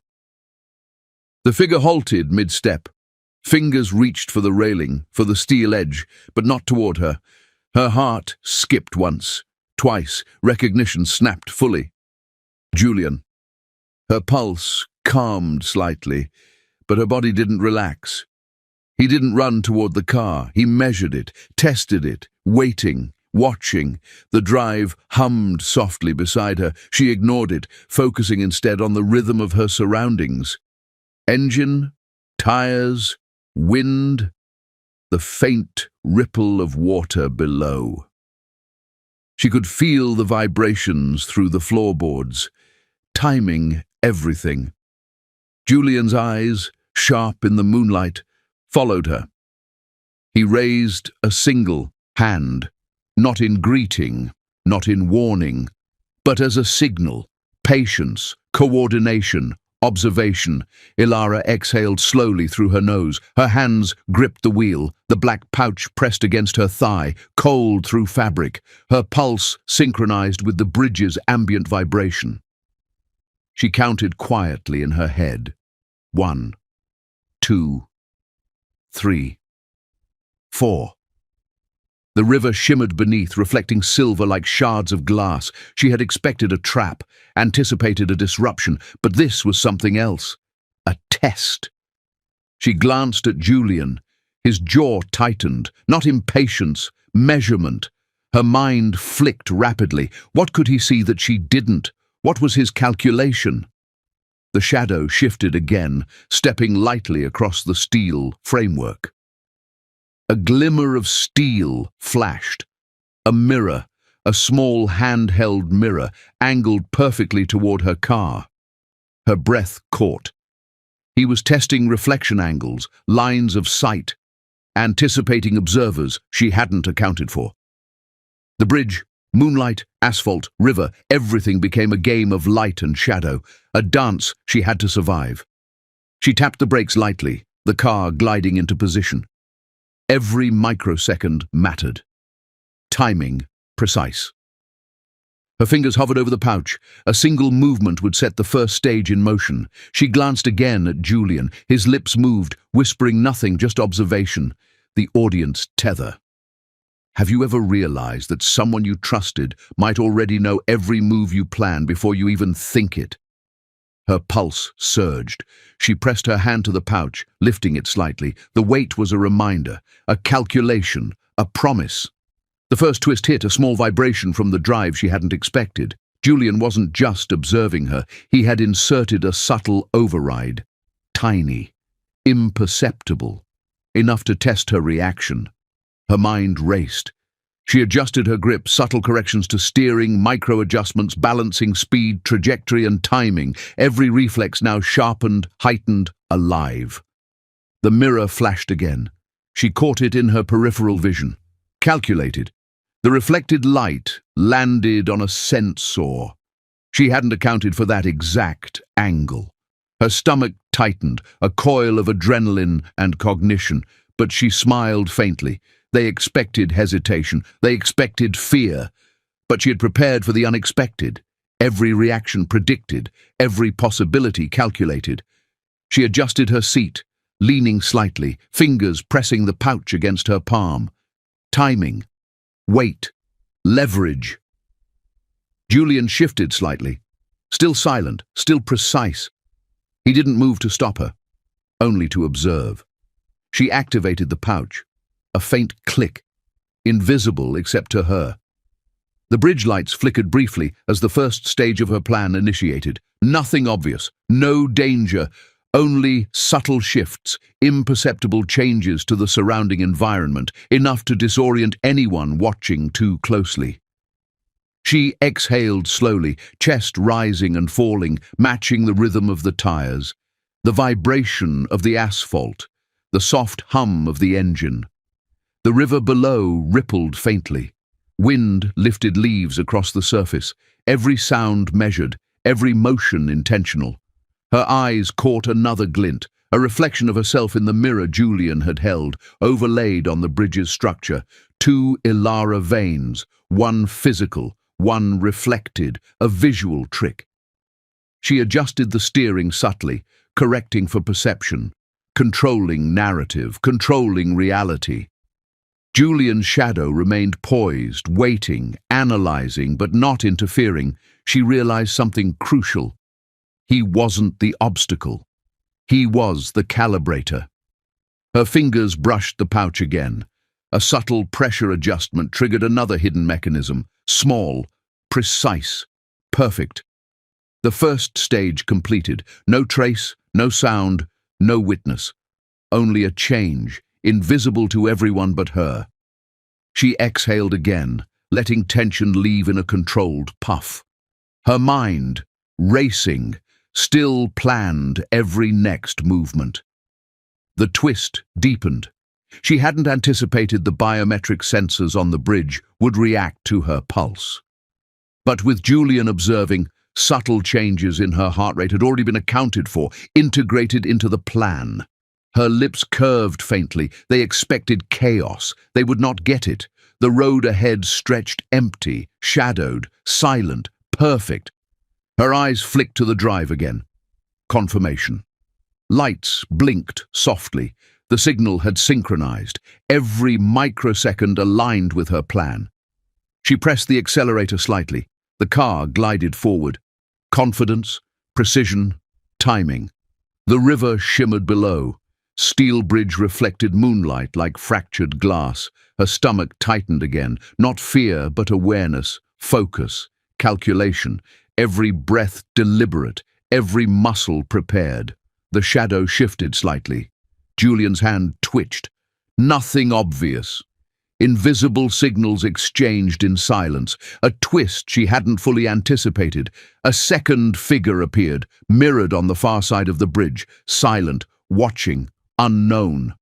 The figure halted mid-step. Fingers reached for the railing, for the steel edge, but not toward her. Her heart skipped once, twice. Recognition snapped fully. Julian. Her pulse calmed slightly, but her body didn't relax. He didn't run toward the car. He measured it, tested it, waiting, watching. The drive hummed softly beside her. She ignored it, focusing instead on the rhythm of her surroundings. Engine, tires, wind, the faint ripple of water below. She could feel the vibrations through the floorboards, timing everything. Julian's eyes, sharp in the moonlight, followed her. He raised a single hand, not in greeting, not in warning, but as a signal. Patience, coordination, observation. Ilara exhaled slowly through her nose. Her hands gripped the wheel, the black pouch pressed against her thigh, cold through fabric. Her pulse synchronized with the bridge's ambient vibration. She counted quietly in her head. 1, 2, 3, 4. The river shimmered beneath, reflecting silver like shards of glass. She had expected a trap, anticipated a disruption, but this was something else. A test. She glanced at Julian. His jaw tightened, not impatience, measurement. Her mind flicked rapidly. What could he see that she didn't? What was his calculation? The shadow shifted again, stepping lightly across the steel framework. A glimmer of steel flashed. A mirror, a small handheld mirror, angled perfectly toward her car. Her breath caught. He was testing reflection angles, lines of sight, anticipating observers she hadn't accounted for. The bridge, moonlight, asphalt, river, everything became a game of light and shadow, a dance she had to survive. She tapped the brakes lightly, the car gliding into position. Every microsecond mattered. Timing precise. Her fingers hovered over the pouch. A single movement would set the first stage in motion. She glanced again at Julian. His lips moved, whispering nothing, just observation. The audience tether. Have you ever realized that someone you trusted might already know every move you plan before you even think it? Her pulse surged. She pressed her hand to the pouch, lifting it slightly. The weight was a reminder, a calculation, a promise. The first twist hit, a small vibration from the drive she hadn't expected. Julian wasn't just observing her. He had inserted a subtle override. Tiny, imperceptible, enough to test her reaction. Her mind raced. She adjusted her grip, subtle corrections to steering, micro-adjustments, balancing speed, trajectory and timing. Every reflex now sharpened, heightened, alive. The mirror flashed again. She caught it in her peripheral vision. Calculated. The reflected light landed on a sensor. She hadn't accounted for that exact angle. Her stomach tightened, a coil of adrenaline and cognition, but she smiled faintly. They expected hesitation, they expected fear, but she had prepared for the unexpected. Every reaction predicted, every possibility calculated. She adjusted her seat, leaning slightly, fingers pressing the pouch against her palm. Timing, weight, leverage. Julian shifted slightly, still silent, still precise. He didn't move to stop her, only to observe. She activated the pouch. A faint click, invisible except to her. The bridge lights flickered briefly as the first stage of her plan initiated. Nothing obvious, no danger, only subtle shifts, imperceptible changes to the surrounding environment, enough to disorient anyone watching too closely. She exhaled slowly, chest rising and falling, matching the rhythm of the tires, the vibration of the asphalt, the soft hum of the engine. The river below rippled faintly. Wind lifted leaves across the surface, every sound measured, every motion intentional. Her eyes caught another glint, a reflection of herself in the mirror Julian had held, overlaid on the bridge's structure. Two Ilara veins, one physical, one reflected, a visual trick. She adjusted the steering subtly, correcting for perception, controlling narrative, controlling reality. Julian's shadow remained poised, waiting, analyzing, but not interfering. She realized something crucial. He wasn't the obstacle. He was the calibrator. Her fingers brushed the pouch again. A subtle pressure adjustment triggered another hidden mechanism. Small, precise, perfect. The first stage completed. No trace, no sound, no witness. Only a change, invisible to everyone but her. She exhaled again, letting tension leave in a controlled puff. Her mind, racing, still planned every next movement. The twist deepened. She hadn't anticipated the biometric sensors on the bridge would react to her pulse. But with Julian observing, subtle changes in her heart rate had already been accounted for, integrated into the plan. Her lips curved faintly. They expected chaos. They would not get it. The road ahead stretched empty, shadowed, silent, perfect. Her eyes flicked to the drive again. Confirmation. Lights blinked softly. The signal had synchronized. Every microsecond aligned with her plan. She pressed the accelerator slightly. The car glided forward. Confidence, precision, timing. The river shimmered below. Steel bridge reflected moonlight like fractured glass. Her stomach tightened again. Not fear, but awareness, focus, calculation. Every breath deliberate, every muscle prepared. The shadow shifted slightly. Julian's hand twitched. Nothing obvious. Invisible signals exchanged in silence. A twist she hadn't fully anticipated. A second figure appeared, mirrored on the far side of the bridge, silent, watching, unknown.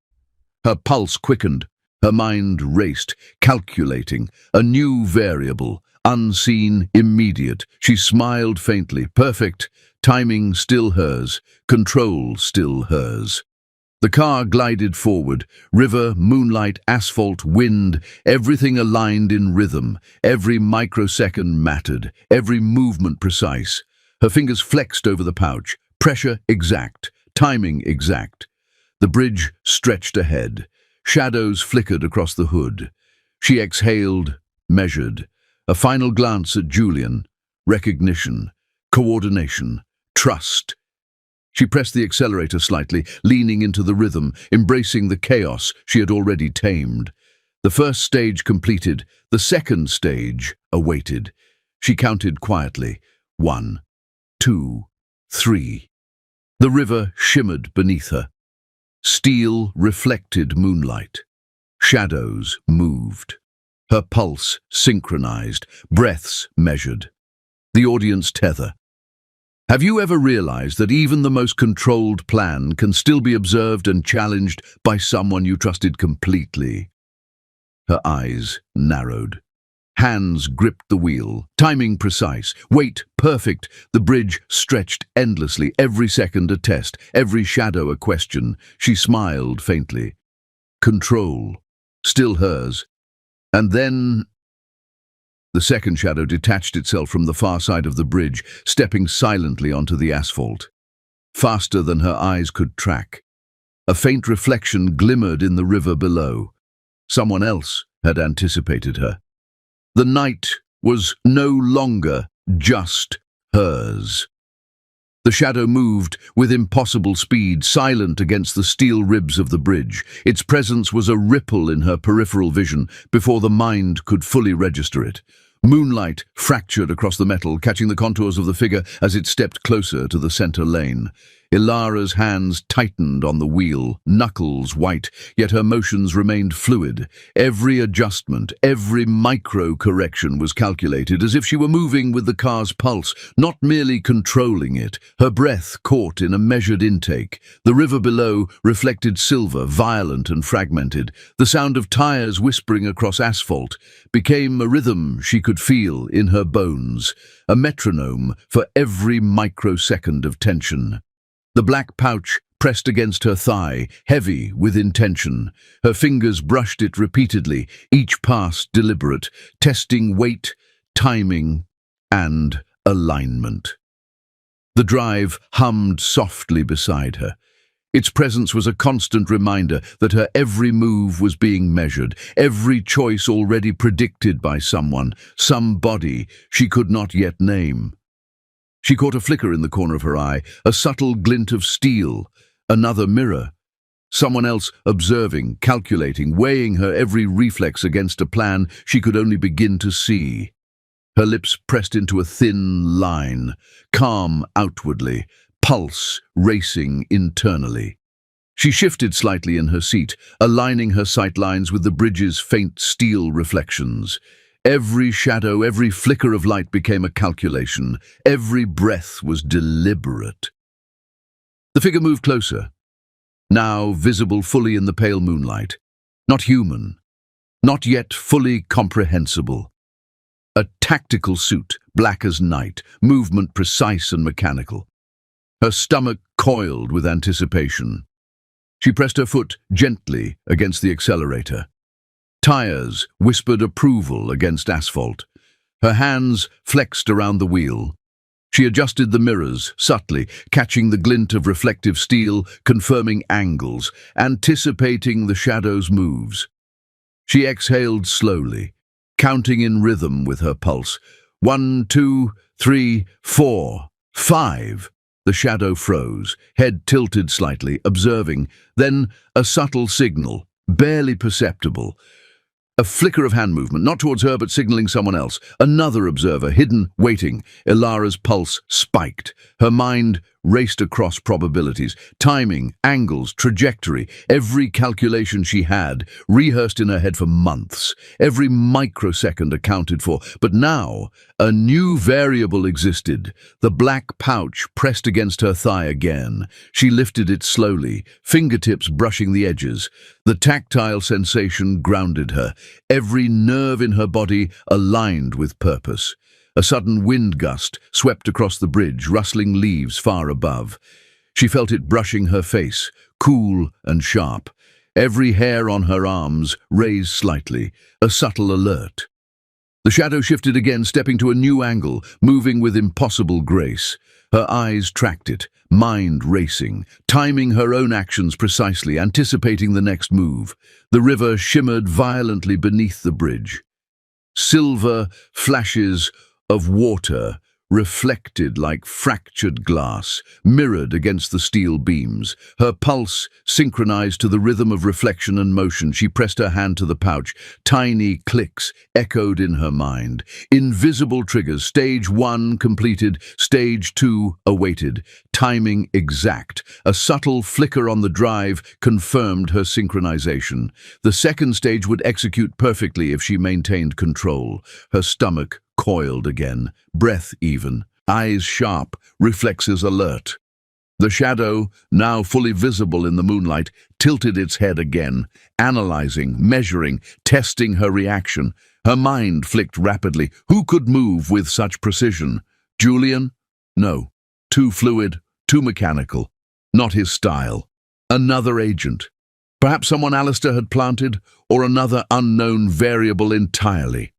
Her pulse quickened. Her mind raced, calculating. A new variable, unseen, immediate. She smiled faintly. Perfect. Timing still hers. Control still hers. The car glided forward. River, moonlight, asphalt, wind, everything aligned in rhythm. Every microsecond mattered, every movement precise. Her fingers flexed over the pouch. Pressure exact, timing exact. The bridge stretched ahead. Shadows flickered across the hood. She exhaled, measured. A final glance at Julian. Recognition, coordination, trust. She pressed the accelerator slightly, leaning into the rhythm, embracing the chaos she had already tamed. The first stage completed, the second stage awaited. She counted quietly. 1, 2, 3. The river shimmered beneath her. Steel reflected moonlight. Shadows moved. Her pulse synchronized, breaths measured. The audience tether. Have you ever realized that even the most controlled plan can still be observed and challenged by someone you trusted completely? Her eyes narrowed. Hands gripped the wheel, timing precise, weight perfect. The bridge stretched endlessly, every second a test, every shadow a question. She smiled faintly. Control, still hers. And then the second shadow detached itself from the far side of the bridge, stepping silently onto the asphalt. Faster than her eyes could track. A faint reflection glimmered in the river below. Someone else had anticipated her. The night was no longer just hers. The shadow moved with impossible speed, silent against the steel ribs of the bridge. Its presence was a ripple in her peripheral vision before the mind could fully register it. Moonlight fractured across the metal, catching the contours of the figure as it stepped closer to the center lane. Ilara's hands tightened on the wheel, knuckles white, yet her motions remained fluid. Every adjustment, every micro-correction was calculated, as if she were moving with the car's pulse, not merely controlling it. Her breath caught in a measured intake. The river below reflected silver, violent and fragmented. The sound of tires whispering across asphalt became a rhythm she could feel in her bones, a metronome for every microsecond of tension. The black pouch pressed against her thigh, heavy with intention. Her fingers brushed it repeatedly, each pass deliberate, testing weight, timing, and alignment. The drive hummed softly beside her. Its presence was a constant reminder that her every move was being measured, every choice already predicted by someone, somebody she could not yet name. She caught a flicker in the corner of her eye, a subtle glint of steel, another mirror. Someone else observing, calculating, weighing her every reflex against a plan she could only begin to see. Her lips pressed into a thin line, calm outwardly, pulse racing internally. She shifted slightly in her seat, aligning her sight lines with the bridge's faint steel reflections. Every shadow, every flicker of light became a calculation. Every breath was deliberate. The figure moved closer, now visible fully in the pale moonlight. Not human, not yet fully comprehensible. A tactical suit, black as night, movement precise and mechanical. Her stomach coiled with anticipation. She pressed her foot gently against the accelerator. Tires whispered approval against asphalt. Her hands flexed around the wheel. She adjusted the mirrors subtly, catching the glint of reflective steel, confirming angles, anticipating the shadow's moves. She exhaled slowly, counting in rhythm with her pulse. 1, 2, 3, 4, 5. The shadow froze, head tilted slightly, observing. Then a subtle signal, barely perceptible. A flicker of hand movement, not towards her but signaling someone else. Another observer, hidden, waiting. Ilara's pulse spiked. Her mind raced across probabilities, timing, angles, trajectory, every calculation she had, rehearsed in her head for months, every microsecond accounted for. But now, a new variable existed. The black pouch pressed against her thigh again. She lifted it slowly, fingertips brushing the edges. The tactile sensation grounded her, every nerve in her body aligned with purpose. A sudden wind gust swept across the bridge, rustling leaves far above. She felt it brushing her face, cool and sharp. Every hair on her arms raised slightly, a subtle alert. The shadow shifted again, stepping to a new angle, moving with impossible grace. Her eyes tracked it, mind racing, timing her own actions precisely, anticipating the next move. The river shimmered violently beneath the bridge. Silver flashes of water reflected like fractured glass, mirrored against the steel beams. Her pulse synchronized to the rhythm of reflection and motion. She pressed her hand to the pouch. Tiny clicks echoed in her mind. Invisible triggers. Stage 1 completed. Stage 2 awaited. Timing exact. A subtle flicker on the drive confirmed her synchronization. The second stage would execute perfectly if she maintained control. Her stomach coiled again, breath even, eyes sharp, reflexes alert. The shadow, now fully visible in the moonlight, tilted its head again, analyzing, measuring, testing her reaction. Her mind flicked rapidly. Who could move with such precision? Julian? No. Too fluid, too mechanical. Not his style. Another agent. Perhaps someone Alistair had planted, or another unknown variable entirely.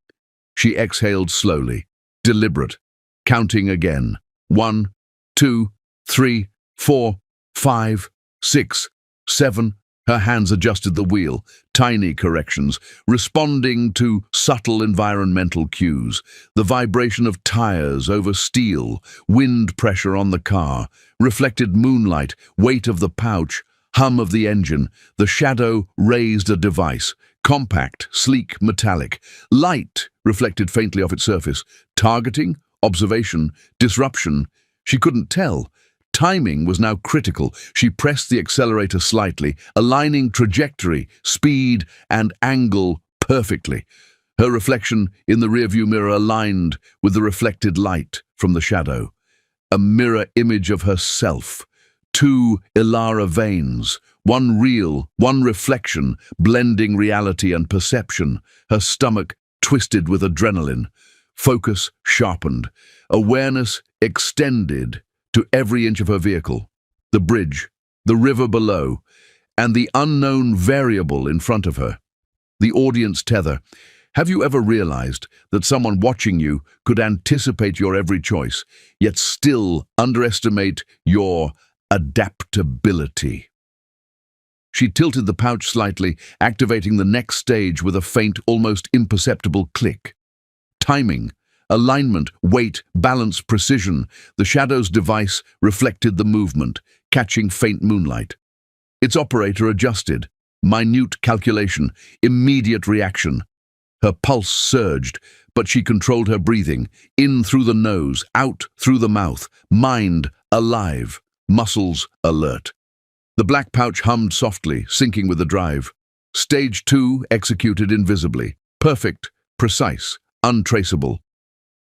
She exhaled slowly, deliberate, counting again. 1, 2, 3, 4, 5, 6, 7. Her hands adjusted the wheel, tiny corrections, responding to subtle environmental cues. The vibration of tires over steel, wind pressure on the car, reflected moonlight, weight of the pouch, hum of the engine. The shadow raised a device. Compact, sleek, metallic. Light reflected faintly off its surface. Targeting, observation, disruption. She couldn't tell. Timing was now critical. She pressed the accelerator slightly, aligning trajectory, speed, and angle perfectly. Her reflection in the rearview mirror aligned with the reflected light from the shadow. A mirror image of herself. 2 Ilara veins. One real, one reflection, blending reality and perception. Her stomach twisted with adrenaline. Focus sharpened. Awareness extended to every inch of her vehicle. The bridge, the river below, and the unknown variable in front of her. The audience tether. Have you ever realized that someone watching you could anticipate your every choice, yet still underestimate your adaptability? She tilted the pouch slightly, activating the next stage with a faint, almost imperceptible click. Timing, alignment, weight, balance, precision. The shadow's device reflected the movement, catching faint moonlight. Its operator adjusted. Minute calculation, immediate reaction. Her pulse surged, but she controlled her breathing. In through the nose, out through the mouth. Mind alive, muscles alert. The black pouch hummed softly, syncing with the drive. Stage 2 executed invisibly. Perfect, precise, untraceable.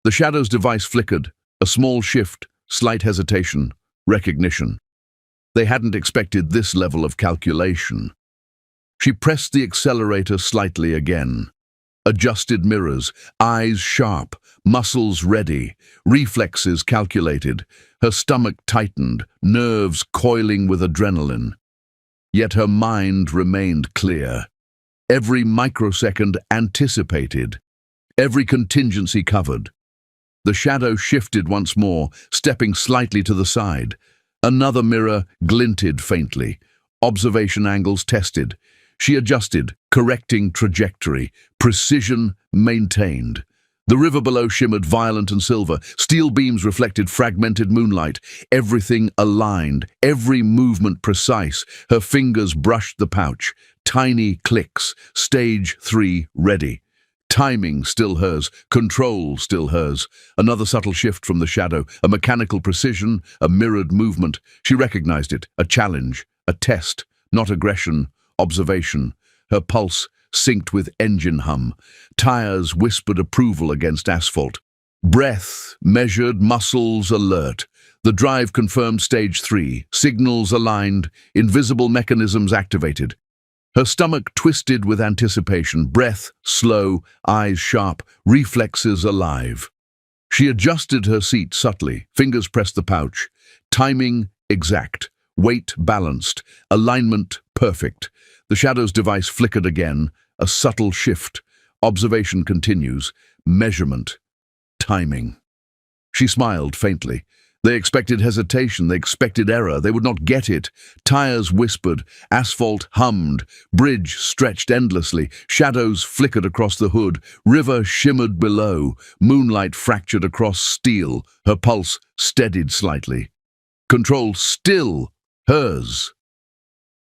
The shadow's device flickered. A small shift, slight hesitation, recognition. They hadn't expected this level of calculation. She pressed the accelerator slightly again. Adjusted mirrors, eyes sharp, muscles ready, reflexes calculated. Her stomach tightened, nerves coiling with adrenaline. Yet her mind remained clear. Every microsecond anticipated, every contingency covered. The shadow shifted once more, stepping slightly to the side. Another mirror glinted faintly. Observation angles tested. She adjusted, correcting trajectory. Precision maintained. The river below shimmered violet and silver. Steel beams reflected fragmented moonlight. Everything aligned, every movement precise. Her fingers brushed the pouch. Tiny clicks. Stage 3 ready. Timing still hers, control still hers. Another subtle shift from the shadow, a mechanical precision, a mirrored movement. She recognized it, a challenge, a test, not aggression, observation. Her pulse synced with engine hum. Tires whispered approval against asphalt. Breath measured, muscles alert. The drive confirmed stage 3, signals aligned, invisible mechanisms activated. Her stomach twisted with anticipation, breath slow, eyes sharp, reflexes alive. She adjusted her seat subtly, fingers pressed the pouch. Timing exact, weight balanced, alignment perfect. The shadow's device flickered again, a subtle shift. Observation continues, measurement, timing. She smiled faintly. They expected hesitation, they expected error, they would not get it. Tires whispered, asphalt hummed, bridge stretched endlessly, shadows flickered across the hood, river shimmered below, moonlight fractured across steel, her pulse steadied slightly. Control still hers.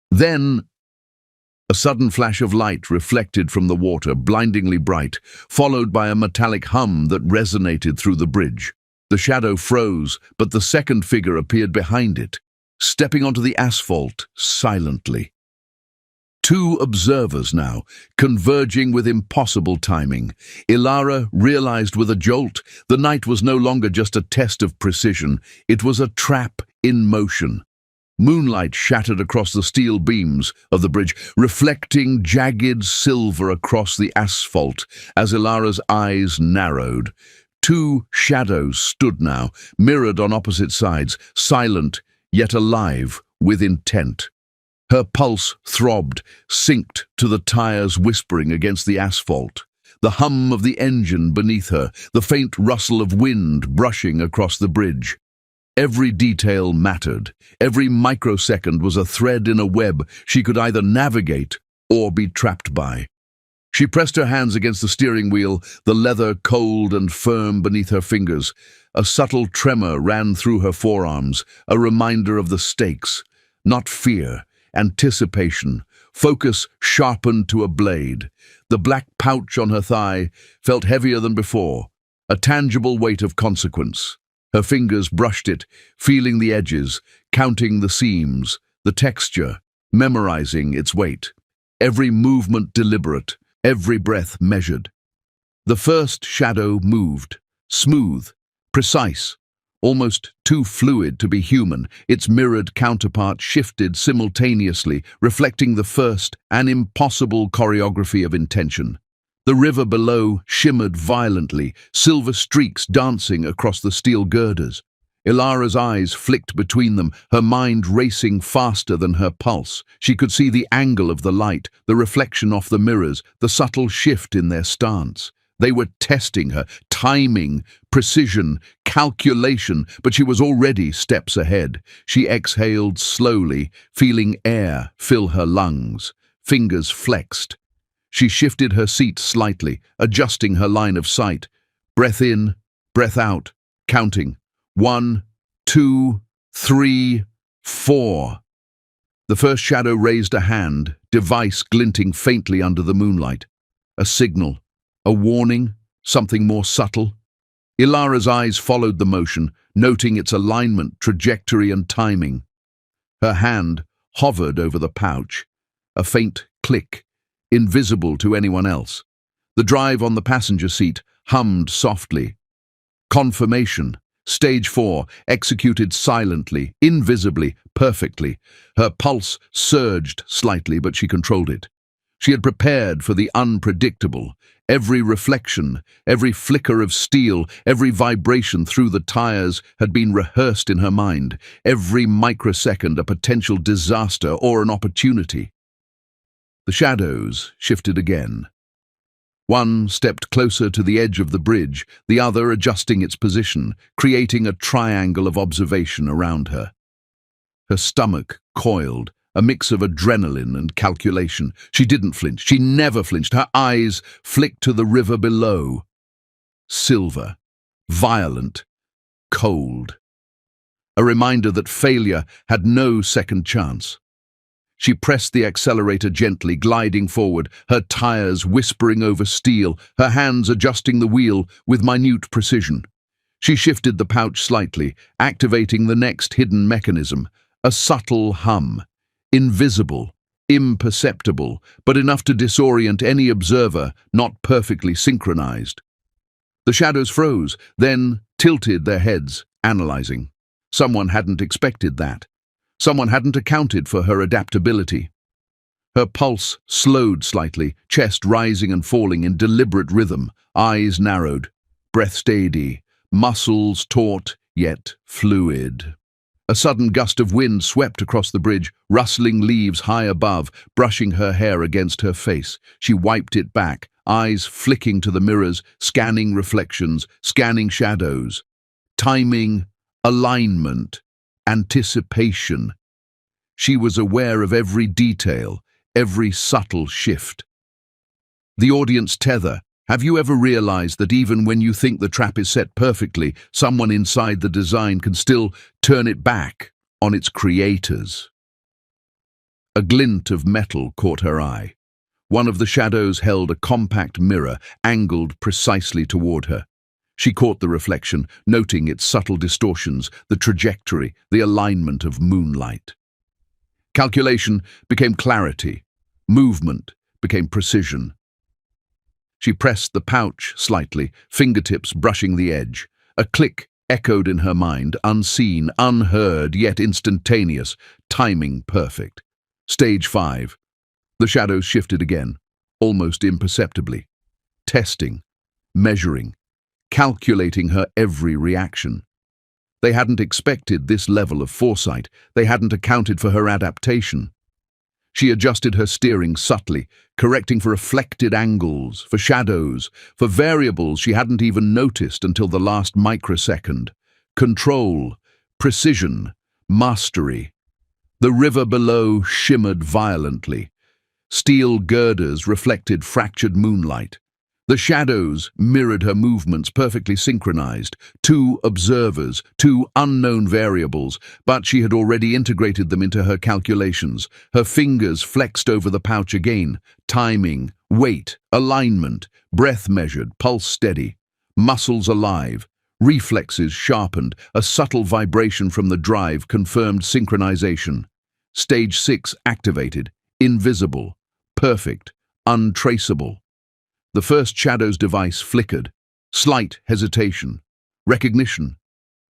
Then a sudden flash of light reflected from the water, blindingly bright, followed by a metallic hum that resonated through the bridge. The shadow froze, but the second figure appeared behind it, stepping onto the asphalt silently. Two observers now, converging with impossible timing. Ilara realized with a jolt the night was no longer just a test of precision, it was a trap in motion. Moonlight shattered across the steel beams of the bridge, reflecting jagged silver across the asphalt as Ilara's eyes narrowed. Two shadows stood now, mirrored on opposite sides, silent, yet alive with intent. Her pulse throbbed, synced to the tires whispering against the asphalt. The hum of the engine beneath her, the faint rustle of wind brushing across the bridge. Every detail mattered. Every microsecond was a thread in a web she could either navigate or be trapped by. She pressed her hands against the steering wheel, the leather cold and firm beneath her fingers. A subtle tremor ran through her forearms, a reminder of the stakes. Not fear, anticipation, focus sharpened to a blade. The black pouch on her thigh felt heavier than before, a tangible weight of consequence. Her fingers brushed it, feeling the edges, counting the seams, the texture, memorizing its weight. Every movement deliberate, every breath measured. The first shadow moved, smooth, precise, almost too fluid to be human. Its mirrored counterpart shifted simultaneously, reflecting the first, an impossible choreography of intention. The river below shimmered violently, silver streaks dancing across the steel girders. Ilara's eyes flicked between them, her mind racing faster than her pulse. She could see the angle of the light, the reflection off the mirrors, the subtle shift in their stance. They were testing her, timing, precision, calculation, but she was already steps ahead. She exhaled slowly, feeling air fill her lungs. Fingers flexed. She shifted her seat slightly, adjusting her line of sight. Breath in, breath out, counting. 1, 2, 3, 4. The first shadow raised a hand, device glinting faintly under the moonlight. A signal, a warning, something more subtle. Ilara's eyes followed the motion, noting its alignment, trajectory and timing. Her hand hovered over the pouch. A faint click, invisible to anyone else. The drive on the passenger seat hummed softly. Confirmation. Stage 4, executed silently, invisibly, perfectly. Her pulse surged slightly, but she controlled it. She had prepared for the unpredictable. Every reflection, every flicker of steel, every vibration through the tires had been rehearsed in her mind. Every microsecond a potential disaster or an opportunity. The shadows shifted again. One stepped closer to the edge of the bridge, the other adjusting its position, creating a triangle of observation around her. Her stomach coiled, a mix of adrenaline and calculation. She didn't flinch. She never flinched. Her eyes flicked to the river below. Silver, violent, cold. A reminder that failure had no second chance. She pressed the accelerator gently, gliding forward, her tires whispering over steel, her hands adjusting the wheel with minute precision. She shifted the pouch slightly, activating the next hidden mechanism, a subtle hum, invisible, imperceptible, but enough to disorient any observer not perfectly synchronized. The shadows froze, then tilted their heads, analyzing. Someone hadn't expected that. Someone hadn't accounted for her adaptability. Her pulse slowed slightly, chest rising and falling in deliberate rhythm, eyes narrowed, breath steady, muscles taut yet fluid. A sudden gust of wind swept across the bridge, rustling leaves high above, brushing her hair against her face. She wiped it back, eyes flicking to the mirrors, scanning reflections, scanning shadows. Timing, alignment, anticipation. She was aware of every detail, every subtle shift. The audience tether. Have you ever realized that even when you think the trap is set perfectly, someone inside the design can still turn it back on its creators? A glint of metal caught her eye. One of the shadows held a compact mirror, angled precisely toward her. She caught the reflection, noting its subtle distortions, the trajectory, the alignment of moonlight. Calculation became clarity. Movement became precision. She pressed the pouch slightly, fingertips brushing the edge. A click echoed in her mind, unseen, unheard, yet instantaneous, timing perfect. Stage 5. The shadows shifted again, almost imperceptibly. Testing, measuring, calculating her every reaction. They hadn't expected this level of foresight. They hadn't accounted for her adaptation. She adjusted her steering subtly, correcting for reflected angles, for shadows, for variables she hadn't even noticed until the last microsecond. Control, precision, mastery. The river below shimmered violently. Steel girders reflected fractured moonlight. The shadows mirrored her movements, perfectly synchronized. Two observers, two unknown variables, but she had already integrated them into her calculations. Her fingers flexed over the pouch again. Timing, weight, alignment, breath measured, pulse steady. Muscles alive, reflexes sharpened. A subtle vibration from the drive confirmed synchronization. Stage 6 activated, invisible, perfect, untraceable. The first shadow's device flickered. Slight hesitation. Recognition.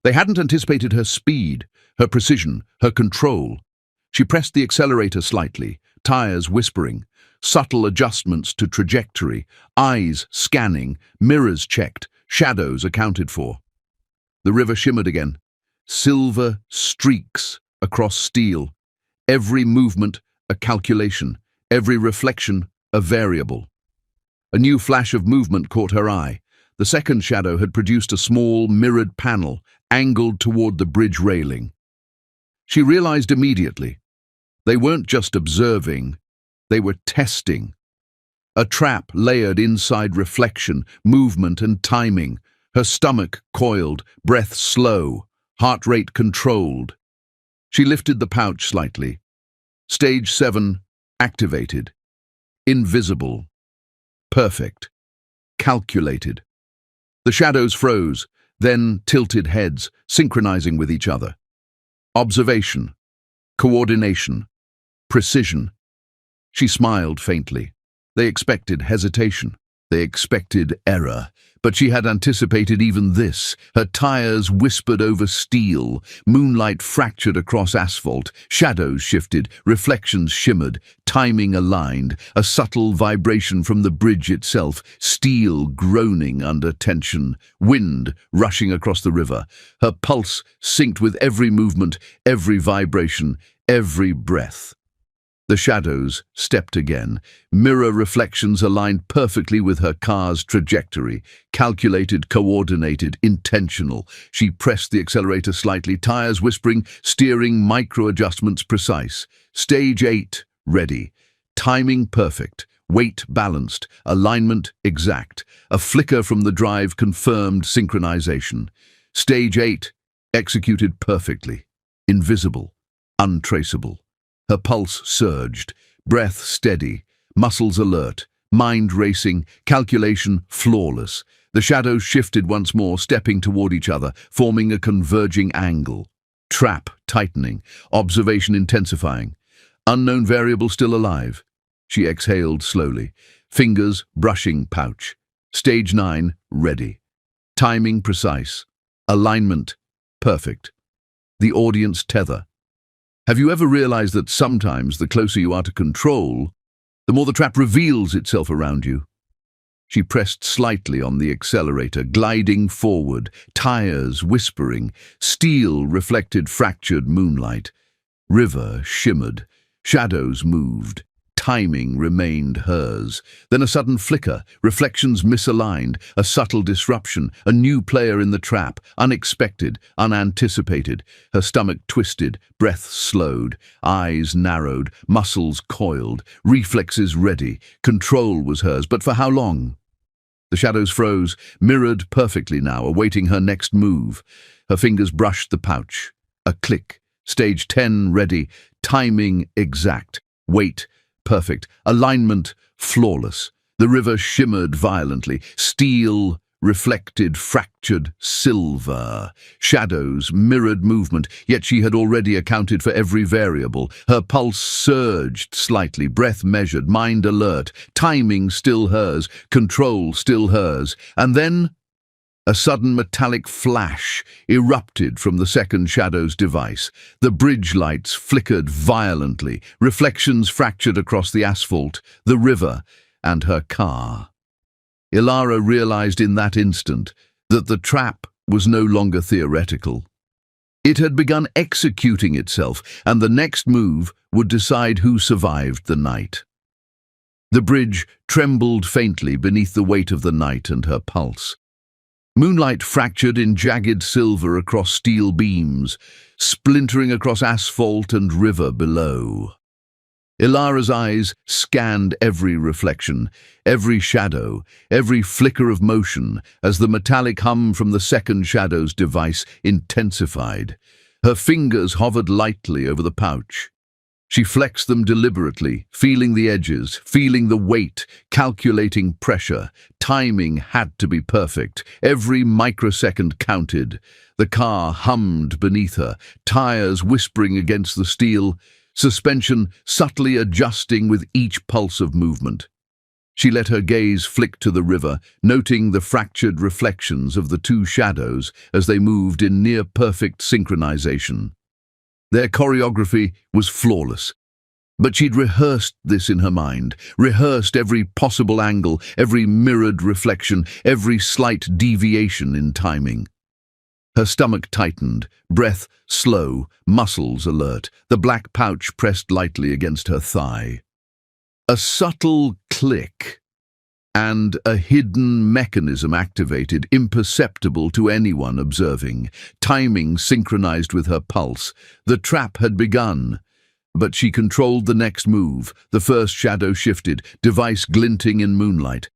They hadn't anticipated her speed, her precision, her control. She pressed the accelerator slightly, tires whispering, subtle adjustments to trajectory, eyes scanning, mirrors checked, shadows accounted for. The river shimmered again. Silver streaks across steel. Every movement a calculation, every reflection a variable. A new flash of movement caught her eye. The second shadow had produced a small, mirrored panel, angled toward the bridge railing. She realized immediately. They weren't just observing, they were testing. A trap layered inside reflection, movement and timing. Her stomach coiled, breath slow, heart rate controlled. She lifted the pouch slightly. Stage 7 activated. Invisible. Perfect. Calculated. The shadows froze, then tilted heads, synchronizing with each other. Observation. Coordination. Precision. She smiled faintly. They expected hesitation. They expected error. But she had anticipated even this. Her tires whispered over steel. Moonlight fractured across asphalt. Shadows shifted. Reflections shimmered. Timing aligned. A subtle vibration from the bridge itself. Steel groaning under tension. Wind rushing across the river. Her pulse synced with every movement, every vibration, every breath. The shadows stepped again. Mirror reflections aligned perfectly with her car's trajectory. Calculated, coordinated, intentional. She pressed the accelerator slightly, tires whispering, steering micro-adjustments precise. Stage 8, ready. Timing perfect. Weight balanced. Alignment exact. A flicker from the drive confirmed synchronization. Stage 8, executed perfectly. Invisible. Untraceable. Her pulse surged, breath steady, muscles alert, mind racing, calculation flawless. The shadows shifted once more, stepping toward each other, forming a converging angle. Trap tightening, observation intensifying. Unknown variable still alive. She exhaled slowly, fingers brushing pouch. Stage 9, ready. Timing precise. Alignment perfect. The audience tether. Have you ever realized that sometimes the closer you are to control, the more the trap reveals itself around you? She pressed slightly on the accelerator, gliding forward, tires whispering, steel reflected fractured moonlight. River shimmered, shadows moved, timing remained hers. Then a sudden flicker, reflections misaligned, a subtle disruption, a new player in the trap, unexpected, unanticipated. Her stomach twisted, breath slowed, eyes narrowed, muscles coiled, reflexes ready. Control was hers, but for how long? The shadows froze, mirrored perfectly now, awaiting her next move. Her fingers brushed the pouch. A click. Stage 10 ready. Timing exact. Weight perfect. Alignment flawless. The river shimmered violently. Steel reflected fractured silver. Shadows mirrored movement, yet she had already accounted for every variable. Her pulse surged slightly, breath measured, mind alert, timing still hers, control still hers. And then a sudden metallic flash erupted from the second shadow's device. The bridge lights flickered violently, reflections fractured across the asphalt, the river, and her car. Ilara realized in that instant that the trap was no longer theoretical. It had begun executing itself, and the next move would decide who survived the night. The bridge trembled faintly beneath the weight of the night and her pulse. Moonlight fractured in jagged silver across steel beams, splintering across asphalt and river below. Ilara's eyes scanned every reflection, every shadow, every flicker of motion as the metallic hum from the second shadow's device intensified. Her fingers hovered lightly over the pouch. She flexed them deliberately, feeling the edges, feeling the weight, calculating pressure. Timing had to be perfect. Every microsecond counted. The car hummed beneath her, tires whispering against the steel, suspension subtly adjusting with each pulse of movement. She let her gaze flick to the river, noting the fractured reflections of the two shadows as they moved in near-perfect synchronization. Their choreography was flawless, but she'd rehearsed this in her mind, rehearsed every possible angle, every mirrored reflection, every slight deviation in timing. Her stomach tightened, breath slow, muscles alert, the black pouch pressed lightly against her thigh. A subtle click, and a hidden mechanism activated, imperceptible to anyone observing. Timing synchronized with her pulse. The trap had begun, but she controlled the next move. The first shadow shifted, device glinting in moonlight.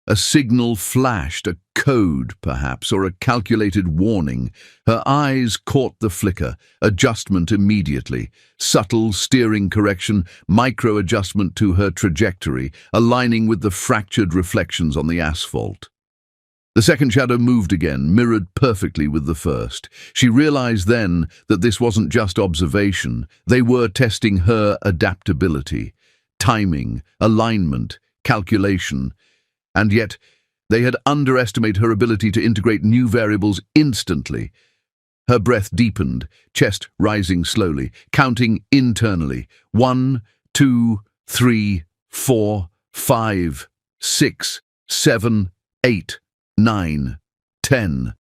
A signal flashed, a code, perhaps, or a calculated warning. Her eyes caught the flicker, adjustment immediately. Subtle steering correction, micro-adjustment to her trajectory, aligning with the fractured reflections on the asphalt. The second shadow moved again, mirrored perfectly with the first. She realized then that this wasn't just observation. They were testing her adaptability, timing, alignment, calculation. And yet, they had underestimated her ability to integrate new variables instantly. Her breath deepened, chest rising slowly, counting internally. 1, 2, 3, 4, 5, 6, 7, 8, 9, 10.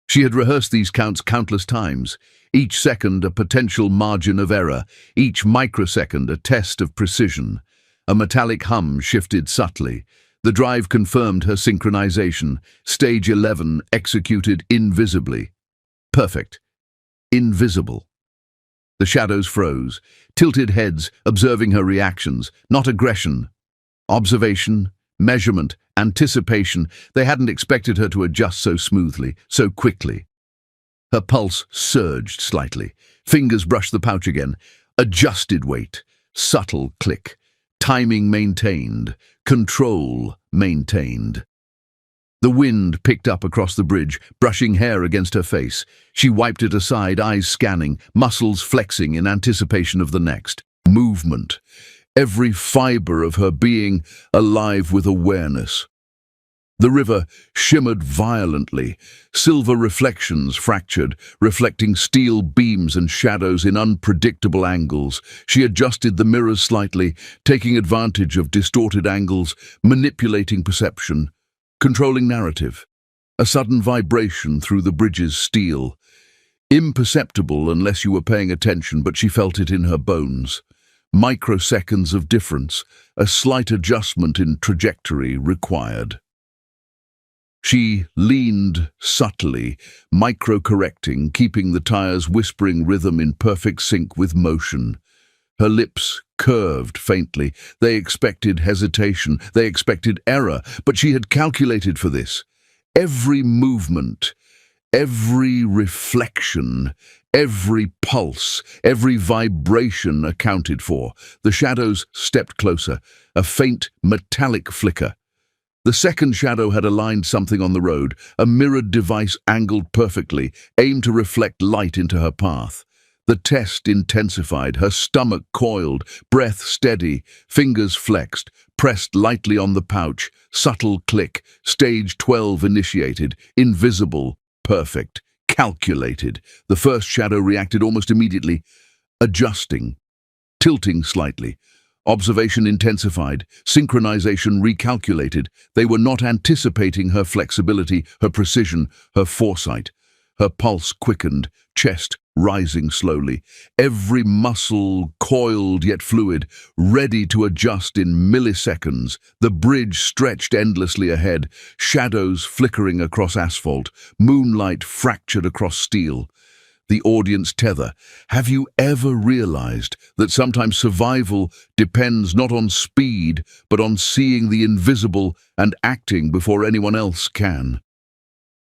She had rehearsed these counts countless times, each second a potential margin of error, each microsecond a test of precision. A metallic hum shifted subtly. The drive confirmed her synchronization. Stage 11 executed invisibly. Perfect. Invisible. The shadows froze, tilted heads observing her reactions, not aggression. Observation, measurement, anticipation. They hadn't expected her to adjust so smoothly, so quickly. Her pulse surged slightly. Fingers brushed the pouch again. Adjusted weight, subtle click, timing maintained, control maintained. The wind picked up across the bridge, brushing hair against her face. She wiped it aside, eyes scanning, muscles flexing in anticipation of the next. Movement. Every fiber of her being alive with awareness. The river shimmered violently, silver reflections fractured, reflecting steel beams and shadows in unpredictable angles. She adjusted the mirrors slightly, taking advantage of distorted angles, manipulating perception, controlling narrative. A sudden vibration through the bridge's steel. Imperceptible unless you were paying attention, but she felt it in her bones. Microseconds of difference, a slight adjustment in trajectory required. She leaned subtly, micro-correcting, keeping the tire's whispering rhythm in perfect sync with motion. Her lips curved faintly. They expected hesitation, they expected error, but she had calculated for this. Every movement, every reflection, every pulse, every vibration accounted for. The shadows stepped closer, a faint metallic flicker. The second shadow had aligned something on the road, a mirrored device angled perfectly, aimed to reflect light into her path. The test intensified, her stomach coiled, breath steady, fingers flexed, pressed lightly on the pouch, subtle click, stage 12 initiated, invisible, perfect, calculated. The first shadow reacted almost immediately, adjusting, tilting slightly. Observation intensified, synchronization recalculated. They were not anticipating her flexibility, her precision, her foresight. Her pulse quickened, chest rising slowly. Every muscle coiled yet fluid, ready to adjust in milliseconds. The bridge stretched endlessly ahead, shadows flickering across asphalt, moonlight fractured across steel. The audience tether. Have you ever realized that sometimes survival depends not on speed, but on seeing the invisible and acting before anyone else can?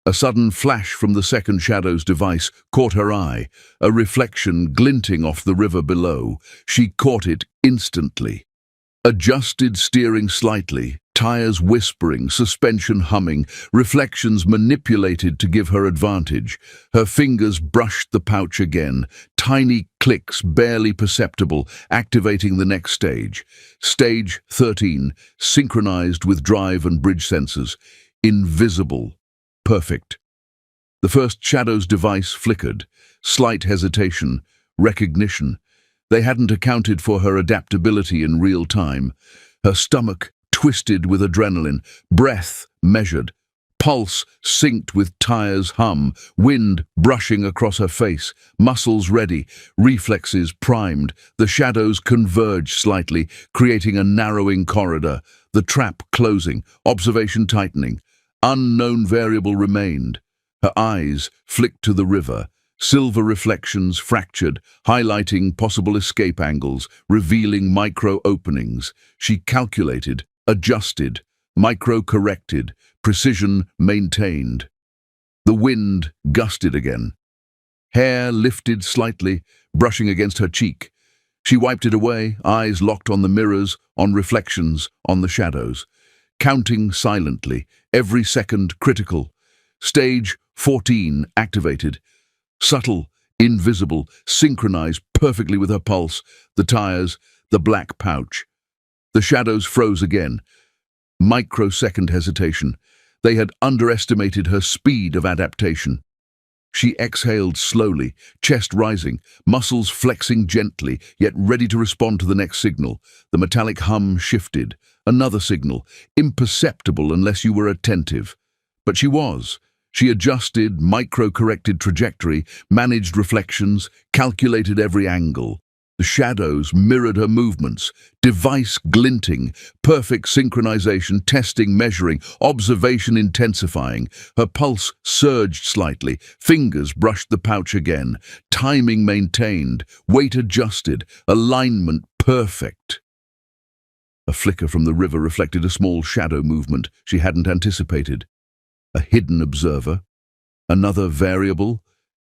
A sudden flash from the second shadow's device caught her eye, a reflection glinting off the river below. She caught it instantly. Adjusted steering slightly, tires whispering, suspension humming, reflections manipulated to give her advantage. Her fingers brushed the pouch again, tiny clicks barely perceptible, activating the next stage. Stage 13, synchronized with drive and bridge sensors. Invisible. Perfect. The first shadow's device flickered. Slight hesitation. Recognition. They hadn't accounted for her adaptability in real time. Her stomach twisted with adrenaline, breath measured, pulse synced with tires hum, wind brushing across her face, muscles ready, reflexes primed. The shadows converged slightly, creating a narrowing corridor, the trap closing, observation tightening. Unknown variable remained. Her eyes flicked to the river. Silver reflections fractured, highlighting possible escape angles, revealing micro-openings. She calculated, adjusted, micro-corrected, precision maintained. The wind gusted again. Hair lifted slightly, brushing against her cheek. She wiped it away, eyes locked on the mirrors, on reflections, on the shadows. Counting silently, every second critical. Stage 14 activated. Subtle, invisible, synchronized perfectly with her pulse, the tires, the black pouch. The shadows froze again. Microsecond hesitation. They had underestimated her speed of adaptation. She exhaled slowly, chest rising, muscles flexing gently, yet ready to respond to the next signal. The metallic hum shifted. Another signal, imperceptible unless you were attentive. But she was. She adjusted, micro-corrected trajectory, managed reflections, calculated every angle. The shadows mirrored her movements, device glinting, perfect synchronization, testing, measuring, observation intensifying. Her pulse surged slightly, fingers brushed the pouch again, timing maintained, weight adjusted, alignment perfect. A flicker from the river reflected a small shadow movement she hadn't anticipated. A hidden observer, another variable.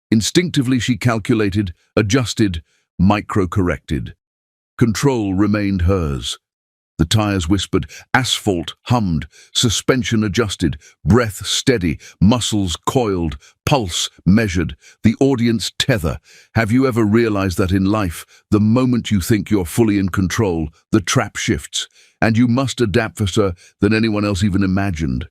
Instinctively she calculated, adjusted, micro-corrected. Control remained hers. The tires whispered, asphalt hummed, suspension adjusted, breath steady, muscles coiled, pulse measured, the audience tether. Have you ever realized that in life, the moment you think you're fully in control, the trap shifts, and you must adapt faster than anyone else even imagined?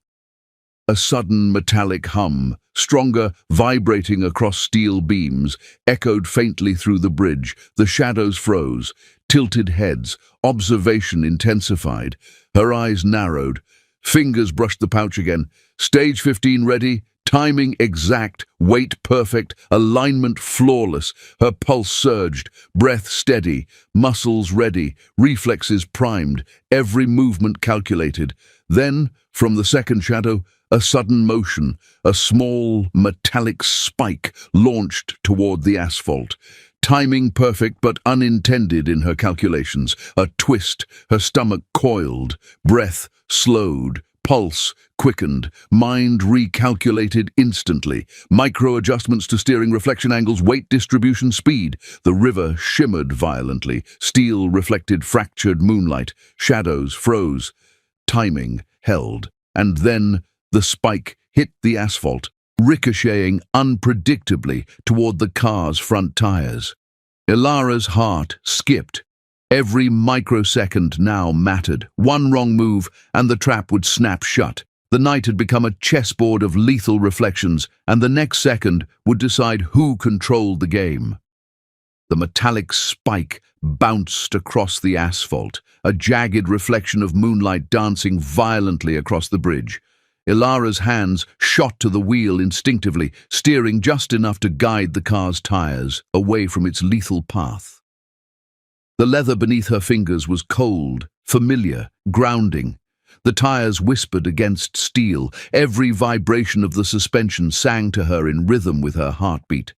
A sudden metallic hum, stronger, vibrating across steel beams, echoed faintly through the bridge. The shadows froze, tilted heads, observation intensified. Her eyes narrowed. Fingers brushed the pouch again. Stage 15 ready, timing exact, weight perfect, alignment flawless. Her pulse surged, breath steady, muscles ready, reflexes primed, every movement calculated. Then, from the second shadow, a sudden motion, a small metallic spike launched toward the asphalt. Timing perfect but unintended in her calculations. A twist, her stomach coiled, breath slowed, pulse quickened, mind recalculated instantly. Micro-adjustments to steering, reflection angles, weight distribution, speed. The river shimmered violently. Steel reflected fractured moonlight. Shadows froze. Timing held. And then the spike hit the asphalt, ricocheting unpredictably toward the car's front tires. Ilara's heart skipped. Every microsecond now mattered. One wrong move, and the trap would snap shut. The night had become a chessboard of lethal reflections, and the next second would decide who controlled the game. The metallic spike bounced across the asphalt, a jagged reflection of moonlight dancing violently across the bridge. Ilara's hands shot to the wheel instinctively, steering just enough to guide the car's tires away from its lethal path. The leather beneath her fingers was cold, familiar, grounding. The tires whispered against steel. Every vibration of the suspension sang to her in rhythm with her heartbeat.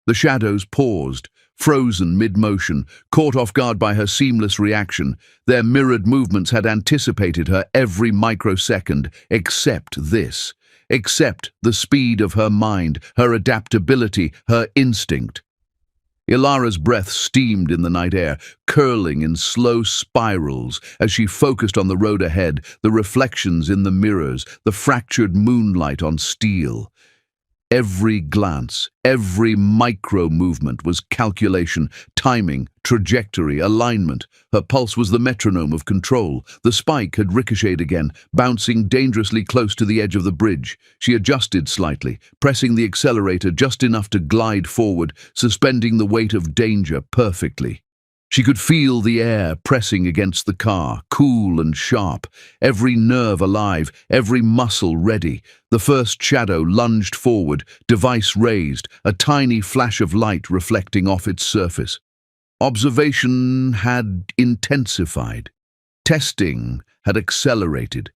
The shadows paused, frozen mid-motion, caught off guard by her seamless reaction. Their mirrored movements had anticipated her every microsecond, except this, except the speed of her mind, her adaptability, her instinct. Ilara's breath steamed in the night air, curling in slow spirals as she focused on the road ahead, the reflections in the mirrors, the fractured moonlight on steel. Every glance, every micro-movement was calculation, timing, trajectory, alignment. Her pulse was the metronome of control. The spike had ricocheted again, bouncing dangerously close to the edge of the bridge. She adjusted slightly, pressing the accelerator just enough to glide forward, suspending the weight of danger perfectly. She could feel the air pressing against the car, cool and sharp, every nerve alive, every muscle ready. The first shadow lunged forward, device raised, a tiny flash of light reflecting off its surface. Observation had intensified. Testing had accelerated.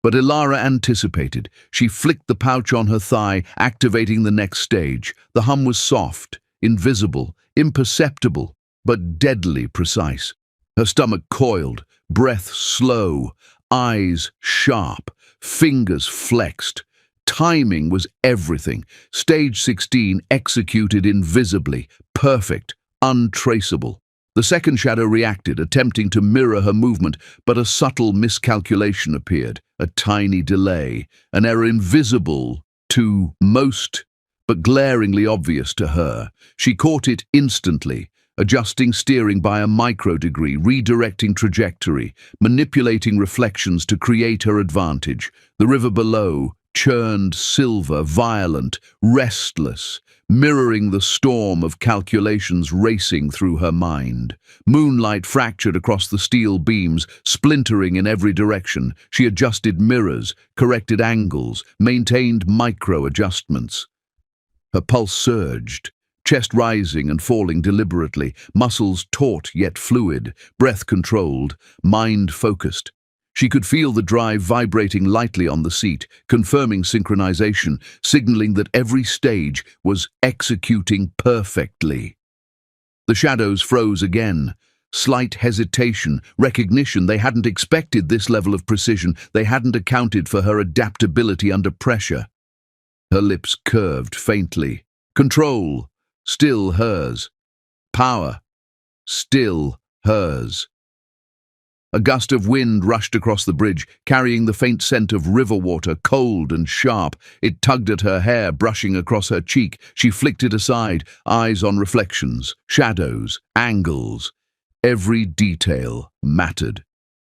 But Ilara anticipated. She flicked the pouch on her thigh, activating the next stage. The hum was soft, invisible, imperceptible, but deadly precise. Her stomach coiled, breath slow, eyes sharp, fingers flexed. Timing was everything. Stage 16 executed invisibly, perfect, untraceable. The second shadow reacted, attempting to mirror her movement, but a subtle miscalculation appeared, a tiny delay, an error invisible to most, but glaringly obvious to her. She caught it instantly, adjusting steering by a micro-degree, redirecting trajectory, manipulating reflections to create her advantage. The river below churned silver, violent, restless, mirroring the storm of calculations racing through her mind. Moonlight fractured across the steel beams, splintering in every direction. She adjusted mirrors, corrected angles, maintained micro-adjustments. Her pulse surged, chest rising and falling deliberately, muscles taut yet fluid, breath controlled, mind focused. She could feel the drive vibrating lightly on the seat, confirming synchronization, signaling that every stage was executing perfectly. The shadows froze again. Slight hesitation, recognition they hadn't expected this level of precision, they hadn't accounted for her adaptability under pressure. Her lips curved faintly. Control, still hers. Power, still hers. A gust of wind rushed across the bridge, carrying the faint scent of river water, cold and sharp. It tugged at her hair, brushing across her cheek. She flicked it aside, eyes on reflections, shadows, angles. Every detail mattered.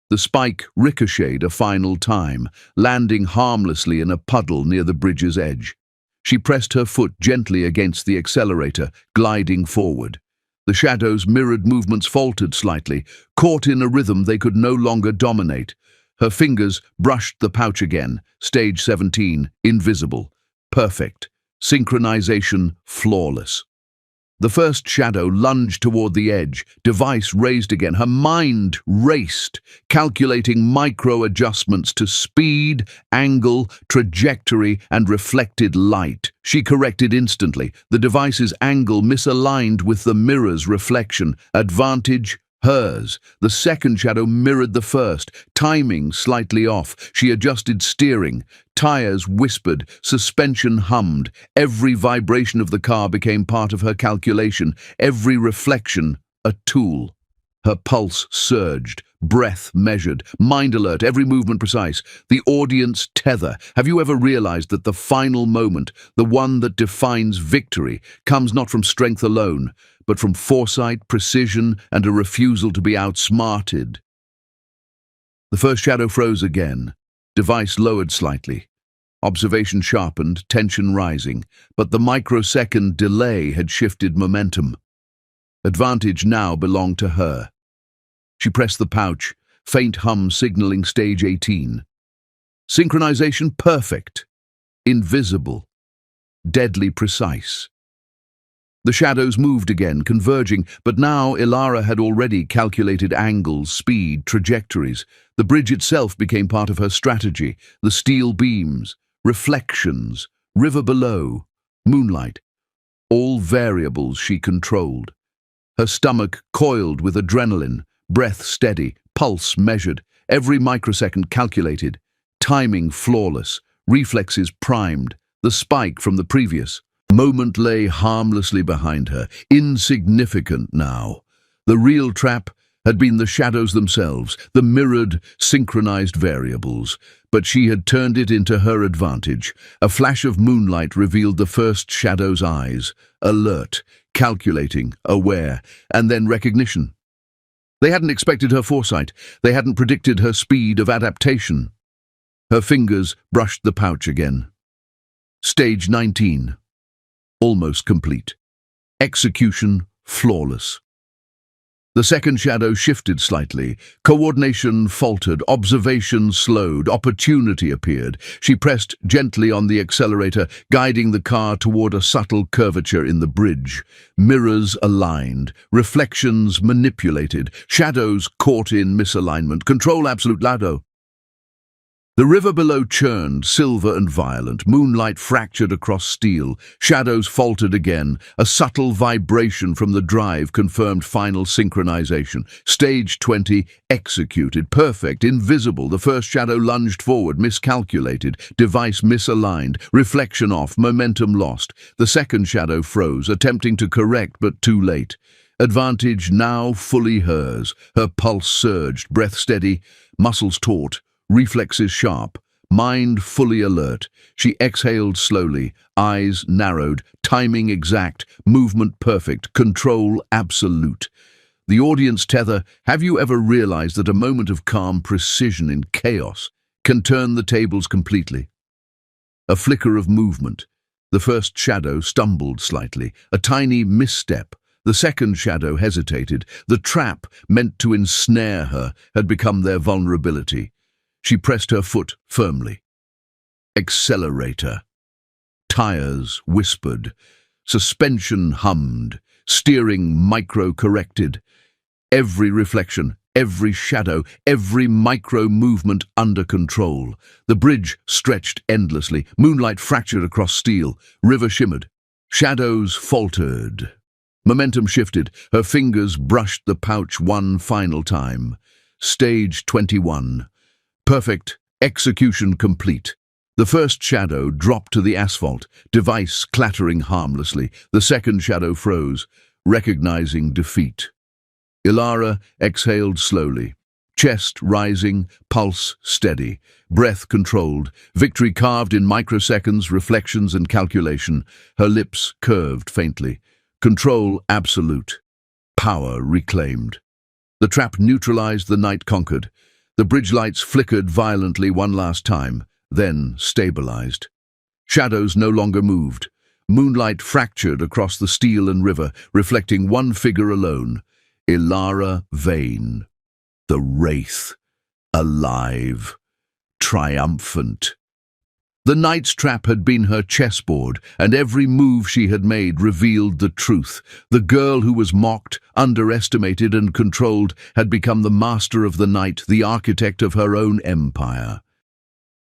The spike ricocheted a final time, landing harmlessly in a puddle near the bridge's edge. She pressed her foot gently against the accelerator, gliding forward. The shadows' mirrored movements faltered slightly, caught in a rhythm they could no longer dominate. Her fingers brushed the pouch again, stage 17, invisible, perfect, synchronization flawless. The first shadow lunged toward the edge, device raised again. Her mind raced, calculating micro-adjustments to speed, angle, trajectory, and reflected light. She corrected instantly. The device's angle misaligned with the mirror's reflection. Advantage hers. The second shadow mirrored the first, timing slightly off. She adjusted steering. Tires whispered, suspension hummed. Every vibration of the car became part of her calculation, every reflection a tool. Her pulse surged, breath measured, mind alert, every movement precise. The audience tether. Have you ever realized that the final moment, the one that defines victory, comes not from strength alone, but from foresight, precision, and a refusal to be outsmarted? The first shadow froze again. Device lowered slightly. Observation sharpened, tension rising, but the microsecond delay had shifted momentum. Advantage now belonged to her. She pressed the pouch, faint hum signaling stage 18. Synchronization perfect, invisible, deadly precise. The shadows moved again, converging, but now Ilara had already calculated angles, speed, trajectories. The bridge itself became part of her strategy, the steel beams, reflections, river below, moonlight, all variables she controlled. Her stomach coiled with adrenaline, breath steady, pulse measured, every microsecond calculated, timing flawless, reflexes primed, the spike from the previous moment lay harmlessly behind her, insignificant now. The real trap had been the shadows themselves, the mirrored, synchronized variables, but she had turned it into her advantage. A flash of moonlight revealed the first shadow's eyes, alert, calculating, aware, and then recognition. They hadn't expected her foresight. They hadn't predicted her speed of adaptation. Her fingers brushed the pouch again. Stage 19. Almost complete. Execution flawless. The second shadow shifted slightly. Coordination faltered, observation slowed, opportunity appeared. She pressed gently on the accelerator, guiding the car toward a subtle curvature in the bridge. Mirrors aligned, reflections manipulated, shadows caught in misalignment. Control absolute lado. The river below churned, silver and violent. Moonlight fractured across steel. Shadows faltered again. A subtle vibration from the drive confirmed final synchronization. Stage 20 executed. Perfect, invisible. The first shadow lunged forward, miscalculated. Device misaligned. Reflection off, momentum lost. The second shadow froze, attempting to correct but too late. Advantage now fully hers. Her pulse surged, breath steady, muscles taut. Reflexes sharp, mind fully alert. She exhaled slowly, eyes narrowed, timing exact, movement perfect, control absolute. The audience tether. Have you ever realized that a moment of calm precision in chaos can turn the tables completely? A flicker of movement. The first shadow stumbled slightly, a tiny misstep. The second shadow hesitated. The trap meant to ensnare her had become their vulnerability. She pressed her foot firmly. Accelerator. Tires whispered. Suspension hummed. Steering micro-corrected. Every reflection, every shadow, every micro-movement under control. The bridge stretched endlessly. Moonlight fractured across steel. River shimmered. Shadows faltered. Momentum shifted. Her fingers brushed the pouch one final time. Stage 21. Perfect, execution complete. The first shadow dropped to the asphalt, device clattering harmlessly. The second shadow froze, recognizing defeat. Ilara exhaled slowly. Chest rising, pulse steady, breath controlled, victory carved in microseconds, reflections and calculation, her lips curved faintly. Control absolute. Power reclaimed. The trap neutralized, the night conquered. The bridge lights flickered violently one last time, then stabilized. Shadows no longer moved. Moonlight fractured across the steel and river, reflecting one figure alone, Ilara Vane. The Wraith. Alive. Triumphant. The night's trap had been her chessboard, and every move she had made revealed the truth. The girl who was mocked, underestimated and controlled had become the master of the night, the architect of her own empire.